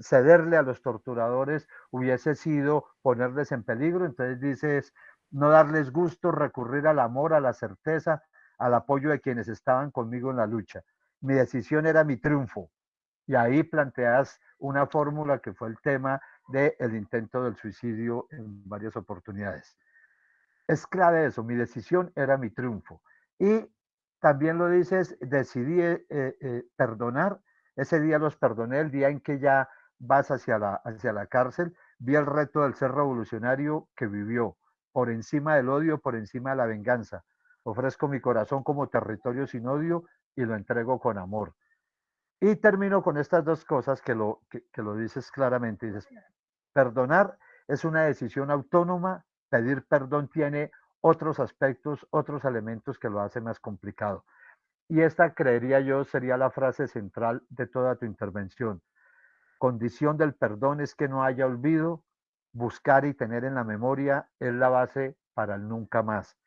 A: cederle a los torturadores hubiese sido ponerles en peligro. Entonces dices, no darles gusto, recurrir al amor, a la certeza, al apoyo de quienes estaban conmigo en la lucha. Mi decisión era mi triunfo. Y ahí planteas una fórmula que fue el tema del intento del suicidio en varias oportunidades. Es clave eso, mi decisión era mi triunfo. Y también lo dices, decidí perdonar, ese día los perdoné, el día en que ya vas hacia la cárcel, vi el reto del ser revolucionario que vivió, por encima del odio, por encima de la venganza. Ofrezco mi corazón como territorio sin odio y lo entrego con amor. Y termino con estas dos cosas que lo dices claramente. Dices, perdonar es una decisión autónoma, pedir perdón tiene otros aspectos, otros elementos que lo hacen más complicado. Y esta, creería yo, sería la frase central de toda tu intervención. Condición del perdón es que no haya olvido, buscar y tener en la memoria es la base para el nunca más.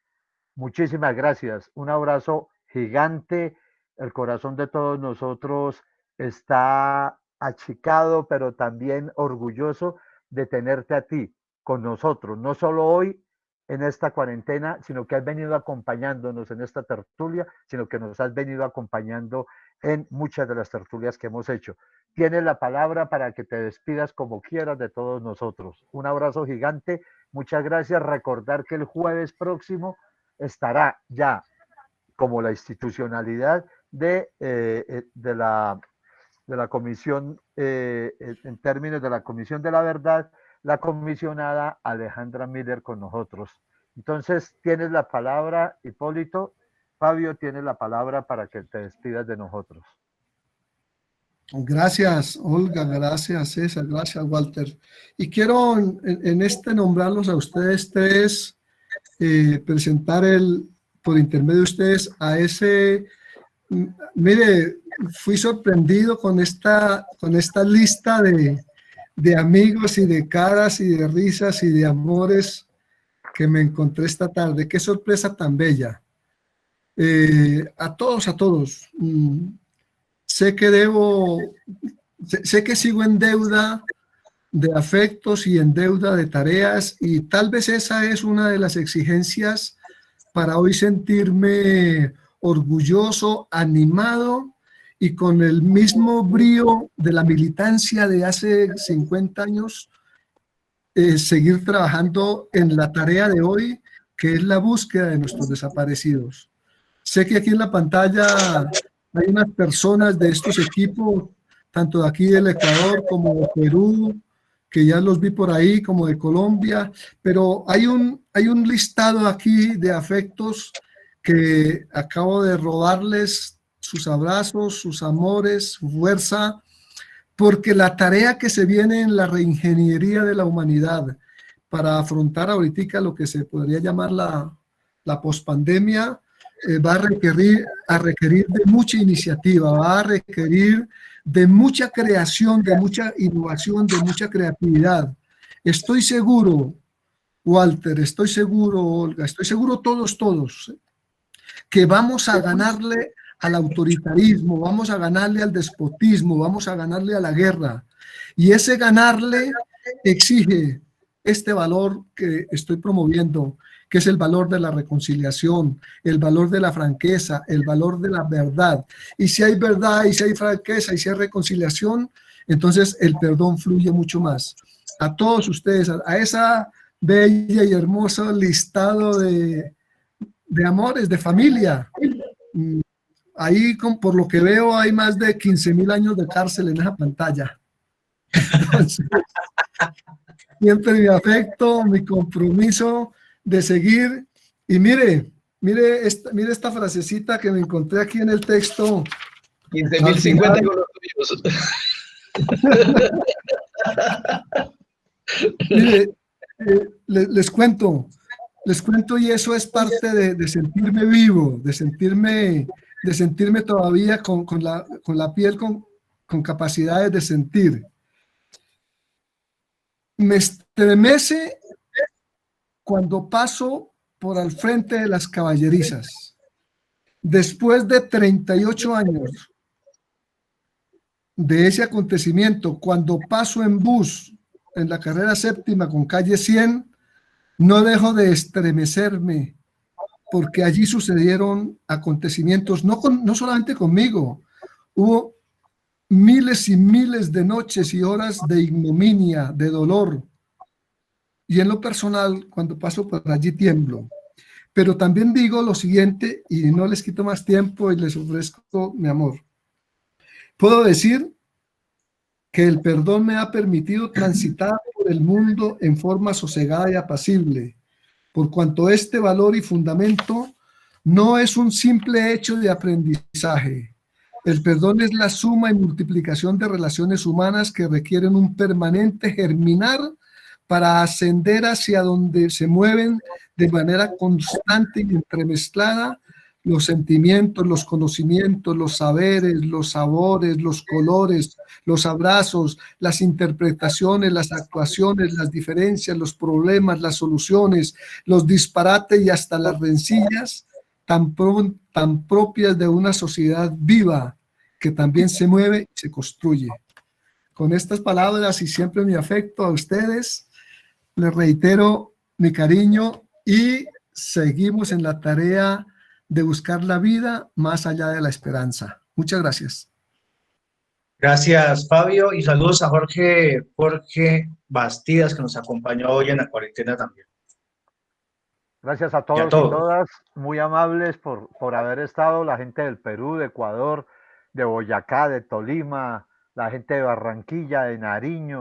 A: Muchísimas gracias. Un abrazo gigante. El corazón de todos nosotros está achicado, pero también orgulloso de tenerte a ti con nosotros, no solo hoy, en esta cuarentena, sino que has venido acompañándonos en esta tertulia, sino que nos has venido acompañando en muchas de las tertulias que hemos hecho. Tienes la palabra para que te despidas como quieras de todos nosotros. Un abrazo gigante, muchas gracias. Recordar que el jueves próximo estará ya como la institucionalidad de la comisión, en términos de la Comisión de la Verdad, la comisionada Alejandra Miller con nosotros. Entonces, tienes la palabra, Hipólito. Fabio, tienes la palabra para que te despidas de nosotros.
E: Gracias, Olga, gracias, César, gracias, Walter. Y quiero en este nombrarlos a ustedes tres, presentar por intermedio de ustedes a ese, mire, fui sorprendido con esta lista de amigos y de caras y de risas y de amores que me encontré esta tarde. Qué sorpresa tan bella. A todos. Sé que sigo en deuda de afectos y en deuda de tareas, y tal vez esa es una de las exigencias para hoy sentirme orgulloso, animado y con el mismo brío de la militancia de hace 50 años, seguir trabajando en la tarea de hoy, que es la búsqueda de nuestros desaparecidos. Sé que aquí en la pantalla hay unas personas de estos equipos, tanto de aquí del Ecuador como de Perú, que ya los vi por ahí, como de Colombia, pero hay un listado aquí de afectos que acabo de robarles sus abrazos, sus amores, su fuerza, porque la tarea que se viene en la reingeniería de la humanidad para afrontar ahorita lo que se podría llamar la pospandemia, va a requerir de mucha iniciativa, va a requerir de mucha creación, de mucha innovación, de mucha creatividad. Estoy seguro, Walter, estoy seguro, Olga, estoy seguro todos, que vamos a ganarle al autoritarismo, vamos a ganarle al despotismo, vamos a ganarle a la guerra. Y ese ganarle exige este valor que estoy promoviendo, que es el valor de la reconciliación, el valor de la franqueza, el valor de la verdad. Y si hay verdad, y si hay franqueza, y si hay reconciliación, entonces el perdón fluye mucho más. A todos ustedes, a esa bella y hermoso listado de amores, de familia. Ahí, por lo que veo, hay más de 15.000 años de cárcel en esa pantalla. Entonces, siempre mi afecto, mi compromiso de seguir. Y mire esta frasecita que me encontré aquí en el texto.
D: 15.050 con los tuyos.
E: Mire, les cuento, y eso es parte de sentirme vivo, de sentirme todavía con la piel, con capacidades de sentir. Me estremece cuando paso por al frente de las caballerizas. Después de 38 años de ese acontecimiento, cuando paso en bus en la carrera séptima con calle 100, no dejo de estremecerme, porque allí sucedieron acontecimientos, no solamente conmigo, hubo miles y miles de noches y horas de ignominia, de dolor. Y en lo personal, cuando paso por allí tiemblo. Pero también digo lo siguiente, y no les quito más tiempo y les ofrezco mi amor. Puedo decir que el perdón me ha permitido transitar por el mundo en forma sosegada y apacible, por cuanto este valor y fundamento no es un simple hecho de aprendizaje. El perdón es la suma y multiplicación de relaciones humanas que requieren un permanente germinar para ascender hacia donde se mueven de manera constante y entremezclada los sentimientos, los conocimientos, los saberes, los sabores, los colores, los abrazos, las interpretaciones, las actuaciones, las diferencias, los problemas, las soluciones, los disparates y hasta las rencillas tan propias de una sociedad viva que también se mueve y se construye. Con estas palabras y siempre mi afecto a ustedes, les reitero mi cariño y seguimos en la tarea de buscar la vida más allá de la esperanza. Muchas gracias.
F: Gracias, Fabio, y saludos a Jorge Bastidas, que nos acompañó hoy en la cuarentena también.
A: Gracias a
F: Y a
A: todos y
F: todos.
A: todas, muy amables por haber estado, la gente del Perú, de Ecuador, de Boyacá, de Tolima, la gente de Barranquilla, de Nariño.